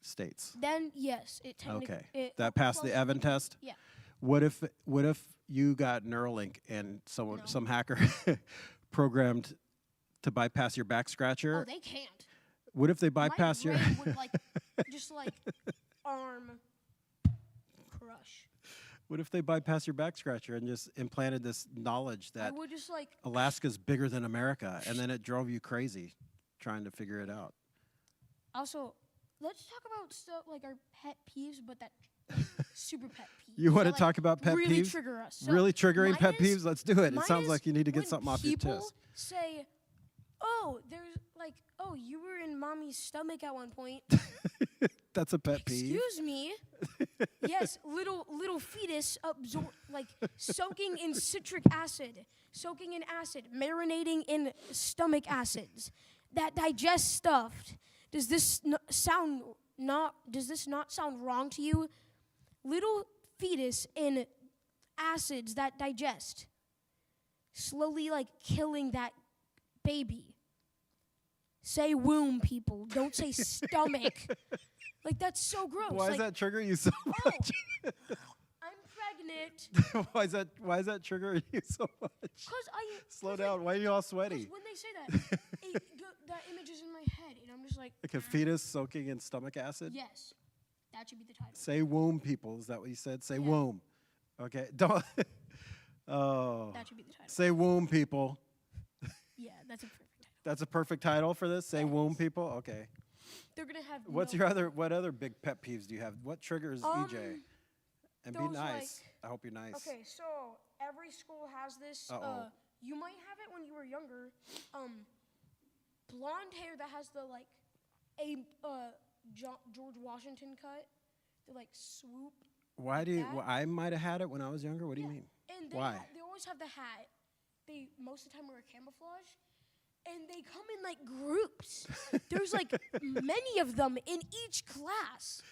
states? Then yes, it technically Okay, that passed the Evan test. Yeah. What if you got Neuralink and No. some hacker programmed to bypass your back scratcher? Oh, they can't. What if they bypass My your? brain would just arm crush. What if they bypass your back scratcher and just implanted this knowledge I that would just Alaska's bigger than America, and then it drove you crazy trying to figure it out? Also, let's talk about stuff like our pet peeves, but that super pet peeves. You want to that, talk about pet really peeves? Trigger us. So Really triggering mine pet is- peeves? Let's do it. It mine sounds is like you need to get when something off your people chest. say, "Oh, there's oh, you were in mommy's stomach at one point." That's a pet peeve. Excuse me. Yes, little fetus soaking in citric acid, soaking in acid, marinating in stomach acids that digest stuff. Does this not sound wrong to you? Little fetus in acids that digest, slowly killing that baby. Say womb, people. Don't say stomach. That's so gross. Why does that trigger you so much? I'm pregnant. Why is that triggering you so much? Cause Slow down. Why are you all sweaty? When they say that, that image is in my head, and I'm just like. Like a fetus soaking in stomach acid? Yes, that should be the title. Say womb, people. Is that what you said? Say Yeah. womb. Okay. Don't. Oh. That should be the title. Say womb, people. Yeah, that's a perfect title. That's a perfect title for this. Say Yes. womb, people. Okay. They're gonna have. What other big pet peeves do you have? What triggers EJ? And be those, nice. I hope you're nice. Okay, so every school has this. Uh-oh. You might have it when you were younger. Blonde hair that has the George Washington cut. The swoop. Why do you? that? Well, I might have had it when I was younger. What do you mean? And Why? They always have the hat. They most of the time wear camouflage, and they come in groups. There's many of them in each class.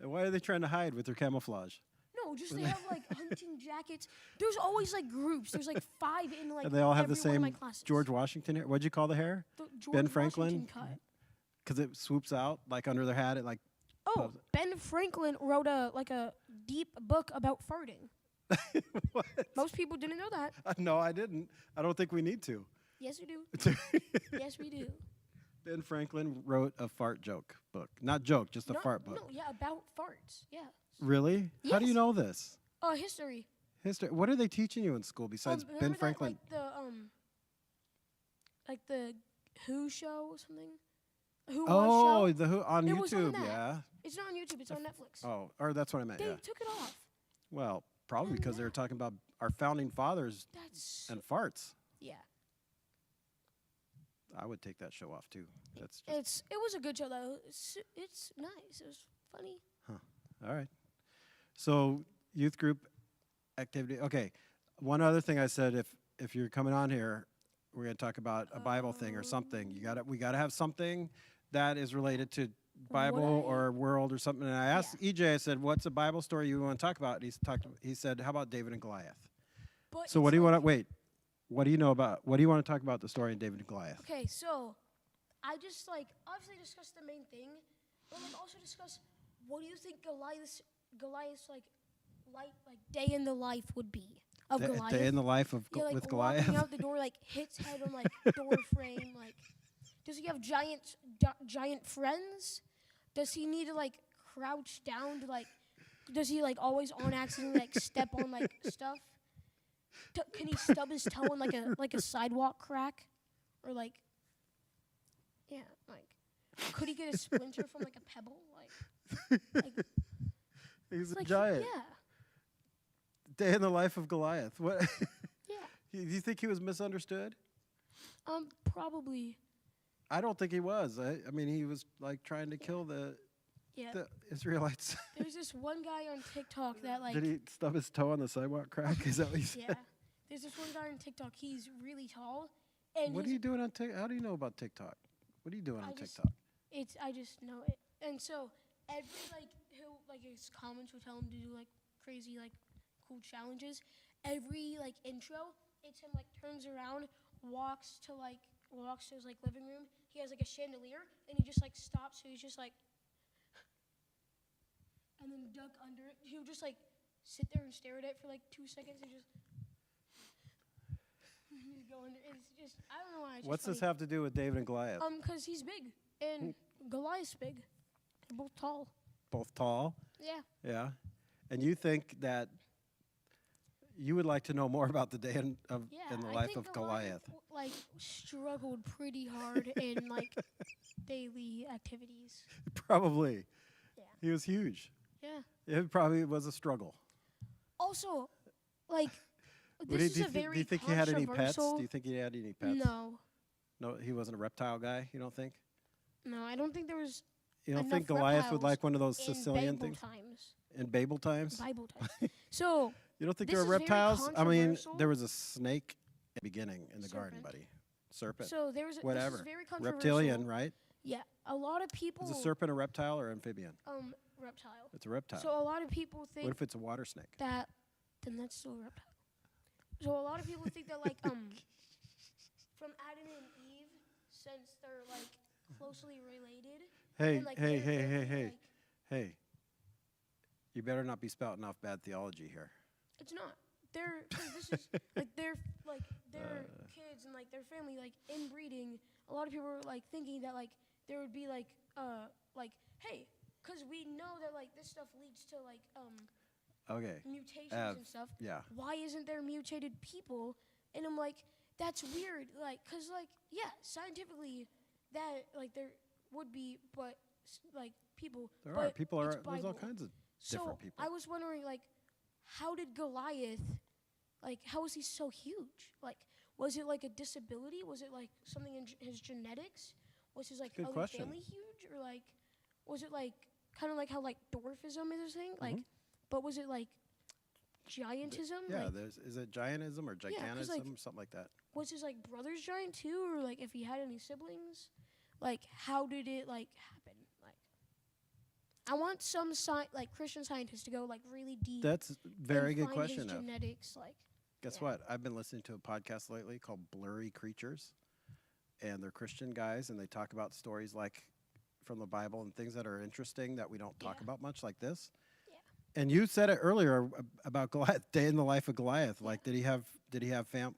And why are they trying to hide with their camouflage? No, just they have hunting jackets. There's always groups. There's 5 in And they all have the every one of my same classes. George Washington hair. What'd you call the hair? The George Ben Franklin? Washington cut. Because it swoops out under their hat. It Oh, Ben Franklin wrote a deep book about farting. What? Most people didn't know that. No, I didn't. I don't think we need to. Yes, we do. Yes, we do. Ben Franklin wrote a fart joke book. Not joke, just a fart book. No, yeah, about farts. Yeah. Really? How do you Yes. know this? History. History. What are they teaching you in school besides Ben Remember Franklin? That, the Who show or something? Who Oh, was show? the Who on It was on YouTube, that. yeah. It's not on YouTube. It's on Netflix. Oh, or that's what I meant. They Yeah. took it off. Well, probably And because they were talking about our founding fathers That's and farts. yeah. I would take that show off too. That's just, It was a good show though. It's nice. It was funny. all right. So youth group activity. Okay. One other thing I said, if you're coming on here, we're gonna talk about a Bible thing or something. We gotta have something that is related to Bible or world or something. And I asked EJ, I said, "What's a Bible story you want to talk about?" And he said, "How about David and Goliath?" But So what do you want to wait? What do you know about? What do you want to talk about the story of David and Goliath? Okay, so I just obviously discuss the main thing, but also discuss what do you think Goliath's day in the life would be of Goliath. Day in the life of Yeah, with walking Goliath. out the door, hits head on door frame. Does he have giant friends? Does he need to crouch down to Does he always on accident step on stuff? Can he stub his toe on a sidewalk crack, or yeah, could he get a splinter from a pebble? He's a giant. Yeah. Day in the life of Goliath. What? Yeah. Do you think he was misunderstood? Probably. I don't think he was. I mean, he was trying to kill the Israelites. There's this one guy on TikTok that Did he stub his toe on the sidewalk crack? Is that what he said? Yeah. There's this one guy on TikTok. He's really tall. And What are you doing on TikTok? How do you know about TikTok? What are you doing on I just- TikTok? I just know it. And so every like his comments would tell him to do like crazy like cool challenges. Every like intro, it's him like turns around, walks to his like living room. He has like a chandelier, and he just like stops. So he's just like, and then duck under it. He'll just like sit there and stare at it for like 2 seconds and just. He's going. It's just I don't know why. It's What's just this have to do with David and Goliath? Because he's big and Goliath's big. They're both tall. Both tall? Yeah. Yeah. And you think that you would like to know more about the day in the I life think of Goliath. Like struggled pretty hard in like daily activities. Probably. Yeah. He was huge. Yeah. It probably was a struggle. Also, like Do this you is a very do you think he had any pets? controversial- Do you think he had any pets? No. No, he wasn't a reptile guy, you don't think? No, I don't think there was You don't enough think Goliath would reptiles like one of those in Sicilian Bible things? times. In Babel times? Bible times. So You don't think This there were is very reptiles? I mean, controversial. there was a snake in the beginning in the garden, Serpent. buddy. Serpent. so there was Whatever. This is very controversial. Reptilian, right? Yeah, a lot of people. Is a serpent a reptile or amphibian? Reptile. It's a reptile. So a lot of people think What if it's a water snake? that then that's still a reptile. So a lot of people think that like from Adam and Eve, since they're like closely related. Hey, and, like, hey, they're hey, hey, very, hey, like, hey. You better not be spouting off bad theology here. It's not. They're 'cause this is like their kids and like their family like inbreeding. A lot of people are like thinking that like there would be like hey, because we know that like this stuff leads to like Okay. mutations and stuff. Yeah. Why isn't there mutated people? And I'm like, that's weird. Like, cause like yeah, scientifically that like there would be, but like people. There but are. People are. it's There's all Bible. kinds of So different people. I was wondering, like, how did Goliath, like, how was he so huge? Like, was it like a disability? Was it like something in his genetics? Was his like Good other question. family huge, or like, was it like kind of like how like dwarfism is a thing? Like, Mhm. but was it like giantism? Yeah. Like, Is it giantism or 'cause, gigantism? like, Something like that. was his like brothers giant too, or like if he had any siblings? Like, how did it like happen? Like, I want some like Christian scientists to go like really deep. That's a very and good find question. His Ev. genetics, like, Guess yeah. what? I've been listening to a podcast lately called Blurry Creatures, and they're Christian guys, and they talk about stories like from the Bible and things that are interesting that we don't talk Yeah. about much, like this. Yeah. And you said it earlier about Goliath, day in the life of Goliath. Like, did he have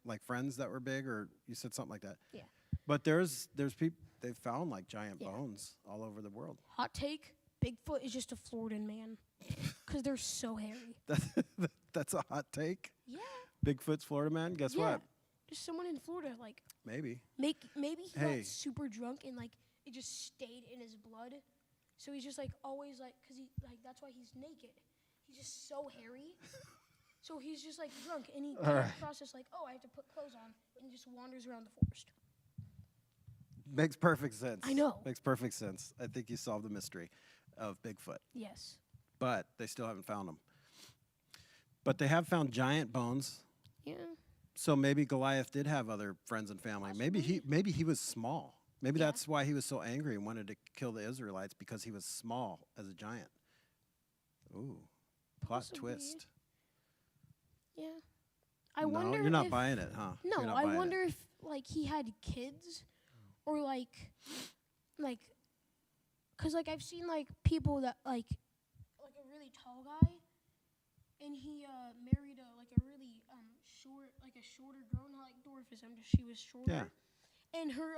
like friends that were big, or you said something like that? Yeah. But there's people they've found like giant Yeah. bones all over the world. Hot take: Bigfoot is just a Floridan man, because they're so hairy. That's a hot take. Yeah. Bigfoot's Florida man. Guess yeah. what? Just someone in Florida, like Maybe. maybe he Hey. got super drunk and like it just stayed in his blood, so he's just like always like, cause he like that's why he's naked. He's just so hairy. So he's just like drunk and he can't process like, oh, I have to put clothes on, and he just wanders around the forest. Makes perfect sense. I know. Makes perfect sense. I think you solved the mystery of Bigfoot, Yes. but they still haven't found him. But they have found giant bones. Yeah. So maybe Goliath did have other friends and family. Maybe he was small. Maybe Yeah. that's why he was so angry and wanted to kill the Israelites, because he was small as a giant. Ooh. Plot Possibly. twist. Yeah. I No, wonder. you're not if, buying it, huh? No, You're not I buying it. wonder if like he had kids, or like, cause like I've seen like people that like a really tall guy, and he married a really shorter girl, not like dwarfism, just she was shorter. Yeah. And her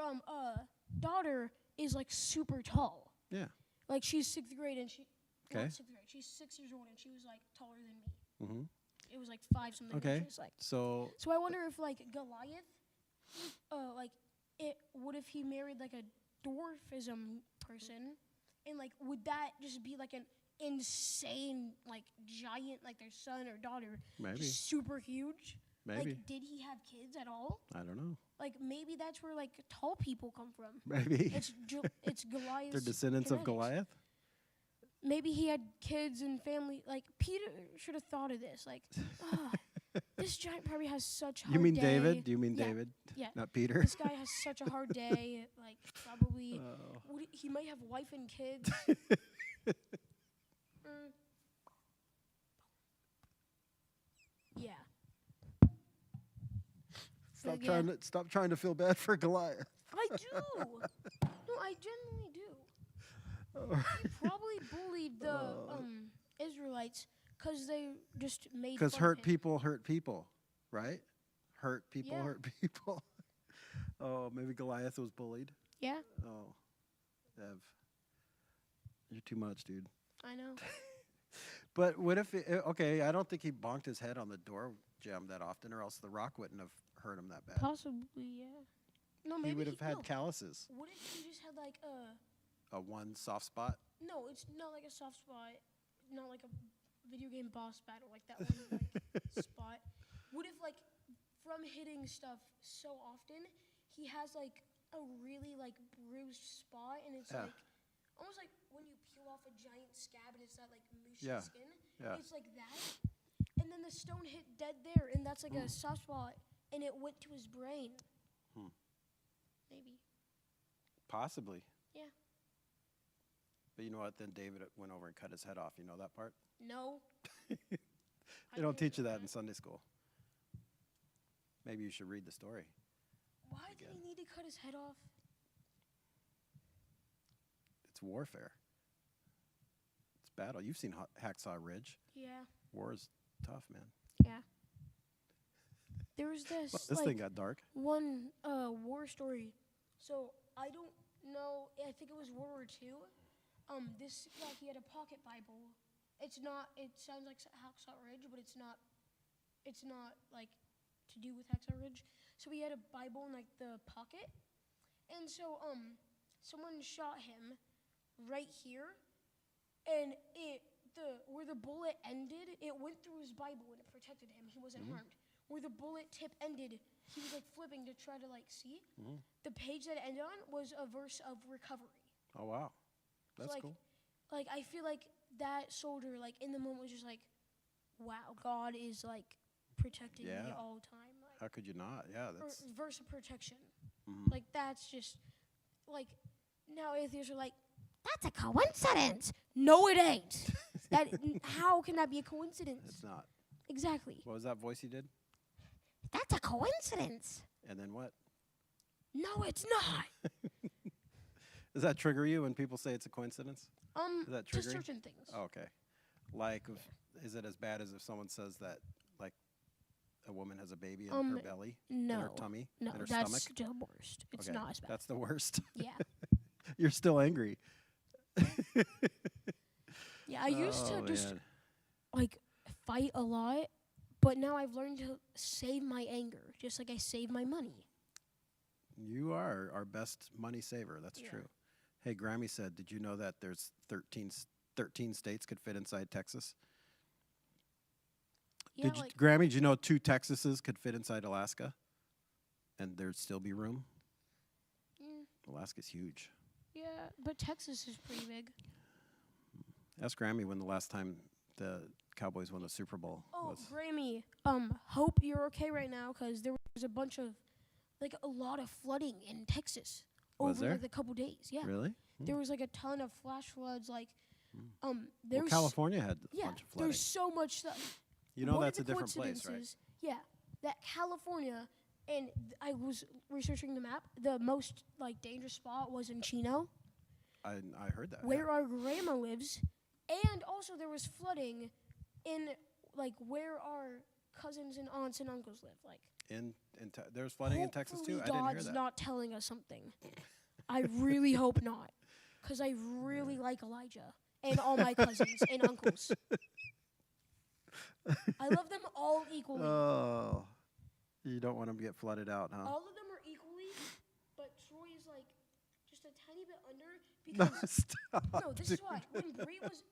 daughter is like super tall. Yeah. Like she's 6th grade and she. Okay. Not 6th grade. She's 6 years old and she was like taller than me. Mm-hmm. It was like 5 something. Okay. Inches, like. So So I wonder if like Goliath, what if he married like a dwarfism person, and like would that just be like an insane like giant like their son or daughter, maybe. just super huge? Maybe. Like, did he have kids at all? I don't know. Like maybe that's where like tall people come from. Maybe. It's Goliath's. They're descendants of genetics. Goliath? Maybe he had kids and family. Like Peter should have thought of this. Like, this giant probably has such hard You mean day. David? Do you mean Yeah. David? Yeah. Not Peter? This guy has such a hard day. Like, probably Oh. he might have wife and kids. Stop yeah. stop trying to feel bad for Goliath. I do. No, I genuinely do. He probably bullied the Israelites because they just made Because fun of him. hurt people, right? Hurt people Yeah. hurt people. Oh, maybe Goliath was bullied. Yeah, Oh, Ev, you're too much, dude. I know. But what if? Okay, I don't think he bonked his head on the door jamb that often, or else the rock wouldn't have hurt him that bad. Possibly, yeah. No, maybe He would have had no. calluses. What if he just had like A one soft spot. No, it's not like a soft spot, not like a video game boss battle, like that one like spot. What if like from hitting stuff so often, he has like a really like bruised spot, and it's like almost like when you peel off a giant scab and it's that like mushy skin. Yeah. It's like that, and then the stone hit dead there, and that's like a soft spot, and it went to his brain. Maybe. Possibly. Yeah. But you know what? Then David went over and cut his head off. You know that part? No. They don't teach you that in Sunday school. Maybe you should read the story. Why did he need to cut his head off? It's warfare. It's battle. You've seen Hacksaw Ridge. Yeah. War is tough, man. Yeah. There was this This thing got dark. one war story. So I don't know. I think it was World War II. This guy, he had a pocket Bible. It's not. It sounds like Hacksaw Ridge, but it's not. It's not like to do with Hacksaw Ridge. So he had a Bible in like the pocket, and so someone shot him right here, and where the bullet ended, it went through his Bible and it protected him. He wasn't harmed. Where the bullet tip ended, he was like flipping to try to like see. The page that it ended on was a verse of recovery. Oh, wow. That's so, cool. Like I feel like that soldier, like in the moment, was just like, wow, God is like protecting me all the time. Like, how could you not? Yeah, that's verse of protection. Like that's just like now atheists are like, that's a coincidence. No, it ain't. How can that be a coincidence? it's not. Exactly. What was that voice you did? That's a coincidence. And then what? No, it's not. Does that trigger you when people say it's a coincidence? Does that trigger to you? certain things. Oh, okay. Like, is it as bad as if someone says that, like, a woman has a baby in her belly, in her tummy, no, in her that's stomach? the worst. It's Okay, not as bad. that's the worst. Yeah. You're still angry. Yeah, I used to just man. like fight a lot, but now I've learned to save my anger, just like I save my money. You are our best money saver. That's Yeah. true. Hey, Grammy said, did you know that there's 13 states could fit inside Texas? Yeah, Grammy, did you know 2 Texases could fit inside Alaska? And there'd still be room? Alaska's huge. yeah, but Texas is pretty big. Ask Grammy when the last time the Cowboys won the Super Bowl was. Grammy, hope you're okay right now, because there was a bunch of, like, a lot of flooding in Texas Was over there? like a couple days. Yeah, Really? there was like a ton of flash floods. Like, Well, there's California had a bunch of flooding. there's so much stuff. You know One of that's the a different place, right? coincidences- Yeah, that California, and I was researching the map. The most like dangerous spot was in Chino, I heard that. where our grandma lives, and also there was flooding in like where our cousins and aunts and uncles live. Like, There's flooding in Texas too? hopefully I didn't hear God's that. not telling us something. I really hope not, because I really like Elijah and all my cousins and uncles. I love them all equally. Oh, you don't want them to get flooded out, huh? All of them are equally, but Troy is like just a tiny bit under No, because stop. no, this is why. When Bree was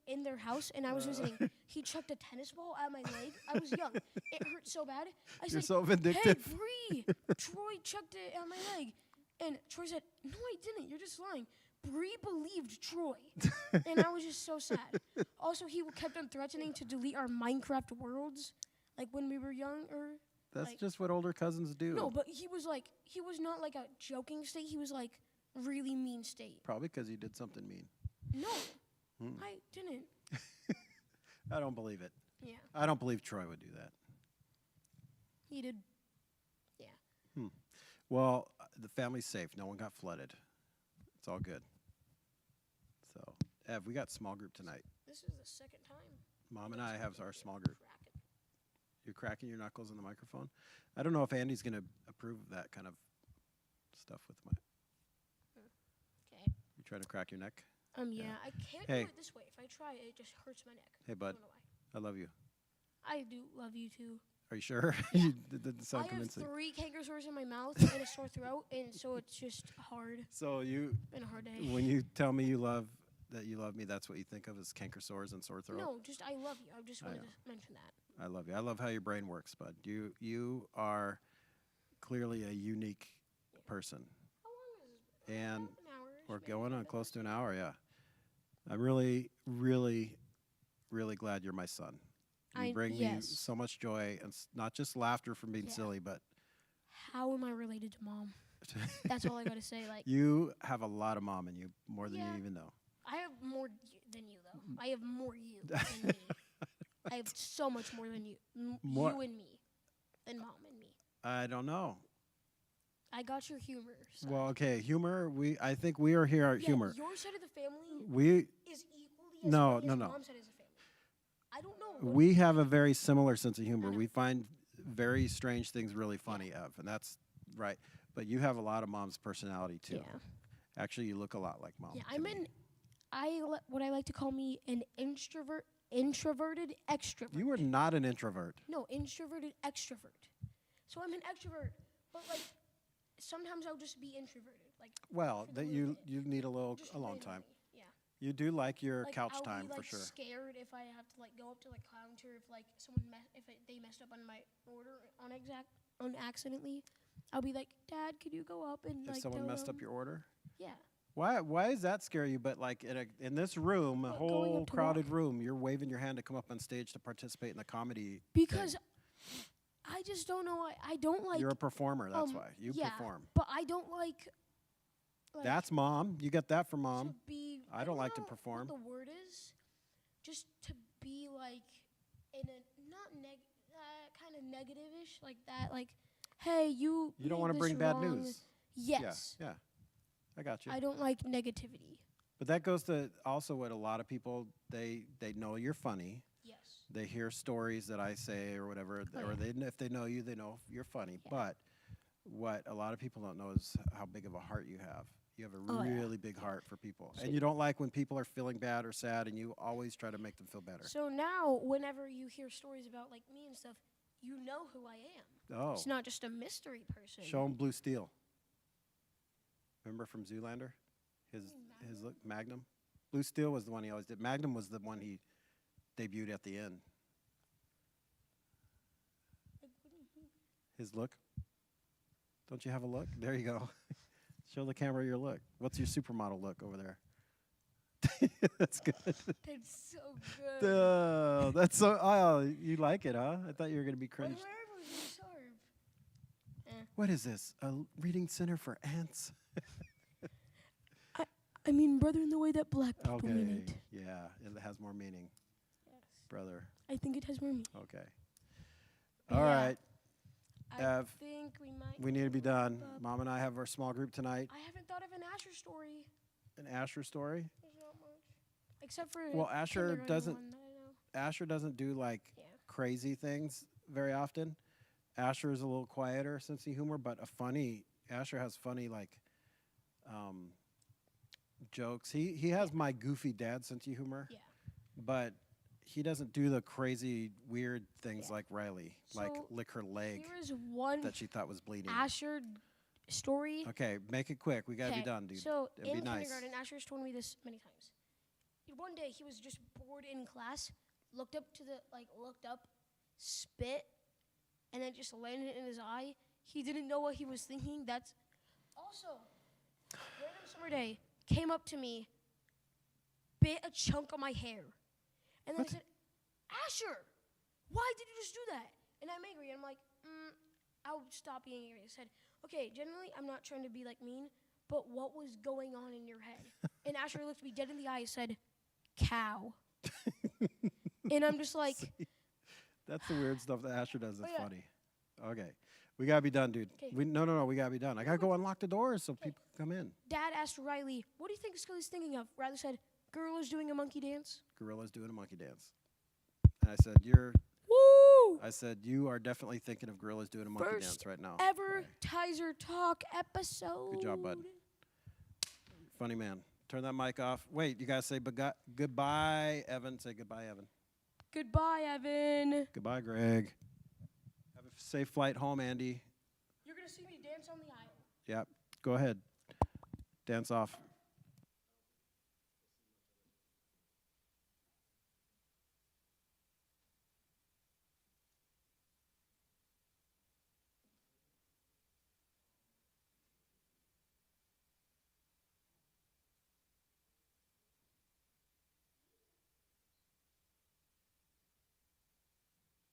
in their house and I was visiting, he chucked a tennis ball at my leg. I was young. It hurt so bad. I You're said, so "Hey, vindictive. Bree, Troy chucked it at my leg." And Troy said, "No, I didn't. You're just lying." Bree believed Troy, and I was just so sad. Also, he kept on threatening to delete our Minecraft worlds, like when we were younger. That's like- just what older cousins do. No, but he was not like a joking state. He was like really mean state. Probably because you did something mean. No, I didn't. I don't believe it. Yeah, I don't believe Troy would do that. he did. Well, the family's safe. No one got flooded. It's all good. So, Ev, we got small group tonight. This is the second time. Mom and I have our small group. Cracking. You're cracking your knuckles in the microphone. I don't know if Andy's going to approve of that kind of stuff with my. Okay. You trying to crack your neck? Yeah, I can't Hey. do it this way. If I try, it just hurts my neck. Hey, I bud. don't know why. I love you. I do love you too. Are you sure? You didn't sound I have convincing. 3 canker sores in my mouth and a sore throat, and so it's just hard. So Been a hard day. when you tell me you love me, that's what you think of as canker sores and sore throat. No, just I love you. I just wanted know. to mention that. I love you. I love how your brain works, bud. You are clearly a unique person. How long is this? And About an hour. we're going on close to an hour, yeah. I'm really, really, really glad you're my son. You bring me yes. so much joy, and not just laughter from being Yeah. silly, but How am I related to mom? That's all I gotta say. Like, you have a lot of mom in you, more than Yeah. you even know. I have more than you, though. I have more you than me. I have so much more than you. More- You and me. Than mom and me. I don't know. I got your humor. Side. Well, okay, humor. I think we are here at yeah, humor. Your side of the family We is equally as No, funny no, as no. mom's side as a family. I don't know. we have a very similar sense of humor. know. We find very strange things really funny, Ev, and that's right. But you have a lot of mom's personality too. Yeah. Actually, you look a lot like mom. Yeah, to I'm me. what I like to call me an introverted extrovert. You are not an introvert. No, introverted extrovert. So I'm an extrovert, but like sometimes I'll just be introverted. Like Well, for the that little you bit. you need a little Just alone randomly, time. Yeah. You do like your Like, couch I'll time be, for like, sure. scared if I have to like go up to like counter if like someone they messed up on my order on accidentally. I'll be like, Dad, could you go up and If like someone tell messed them? up your order, Yeah. why does that scare you? But like in this room, a What, going whole up to crowded room, you're waving your hand to come up on stage to participate in the comedy. Because thing. I just don't know. I don't like. You're a performer. That's why you yeah, perform. But I don't like. That's mom. You get that from To mom. be. I don't like to know perform. What the word is, just to be like in a not kind of negative-ish like that. Like, hey, you. You don't want to bring bad news. Yes. Yeah. I got you. I don't like negativity. But that goes to also what a lot of people they know you're funny. Yes. They hear stories that I say or whatever, Oh, or yeah. if they know you, they know you're funny. Yeah. But what a lot of people don't know is how big of a heart you have. You have a Oh, yeah. really big heart for people, So and you don't like when people are feeling bad or sad, and you always try to make them feel better. So now, whenever you hear stories about like me and stuff, you know who I am. Oh, It's not just a mystery person. show him Blue Steel. Remember from Zoolander, his look Magnum. Blue Steel was the one he always did. Magnum was the one he debuted at the end. Like, what do you mean? His look. Don't you have a look? There you go. Show the camera your look. What's your supermodel look over there? That's good. That's so good. Oh, that's so. Oh, you like it, huh? I thought you were gonna be Where cringed. was you serve? What is this? A reading center for ants? I mean, brother, in the way that black people Okay. mean it. Yeah, it has more meaning, Yes. brother. I think it has more meaning. Okay. But All yeah, right. I Ev, think we might. We need to be done. wrap up. Mom and I have our small group tonight. I haven't thought of an Asher story. An Asher story. There's not much. Except for Well, Asher kindergarten doesn't- one that I know. Asher doesn't do like Yeah. crazy things very often. Asher is a little quieter sense of humor, but Asher has funny like jokes. He has my goofy dad sense of humor, Yeah. but he doesn't do the crazy weird things Yeah. like Riley, like So, lick her leg Here is one that she thought was bleeding. Asher story. Okay, make it quick. We gotta be 'Kay, done, dude. So And in be nice. kindergarten, Asher's told me this many times. One day he was just bored in class, looked up, spit, and then just landed in his eye. He didn't know what he was thinking. That's also random summer day. Came up to me, bit a chunk of my hair, and then What? I said, "Asher, why did you just do that?" And I'm angry. I'm like, I'll stop being angry. I said, "Okay, generally I'm not trying to be like mean, but what was going on in your head?" And Asher looked me dead in the eye and said, "Cow." And I'm just like, That's the weird stuff that Asher does. That's yeah. funny. Okay. We gotta be done, dude. 'Kay. No. We gotta be done. I gotta go unlock the doors so people can come in. Dad asked Riley, "What do you think Scully's thinking of?" Riley said, "Gorillas doing a monkey dance." Gorilla's doing a monkey dance. And I said, Woo! you are definitely thinking of gorillas doing a monkey First dance right now. ever Tizer Talk episode. Good job, bud. Funny man. Turn that mic off. Wait, you gotta say goodbye, Evan. Say goodbye, Evan. Goodbye, Evan. Goodbye, Greg. Have a safe flight home, Andy. You're going to see me dance on the aisle. Yep. Go ahead. Dance off.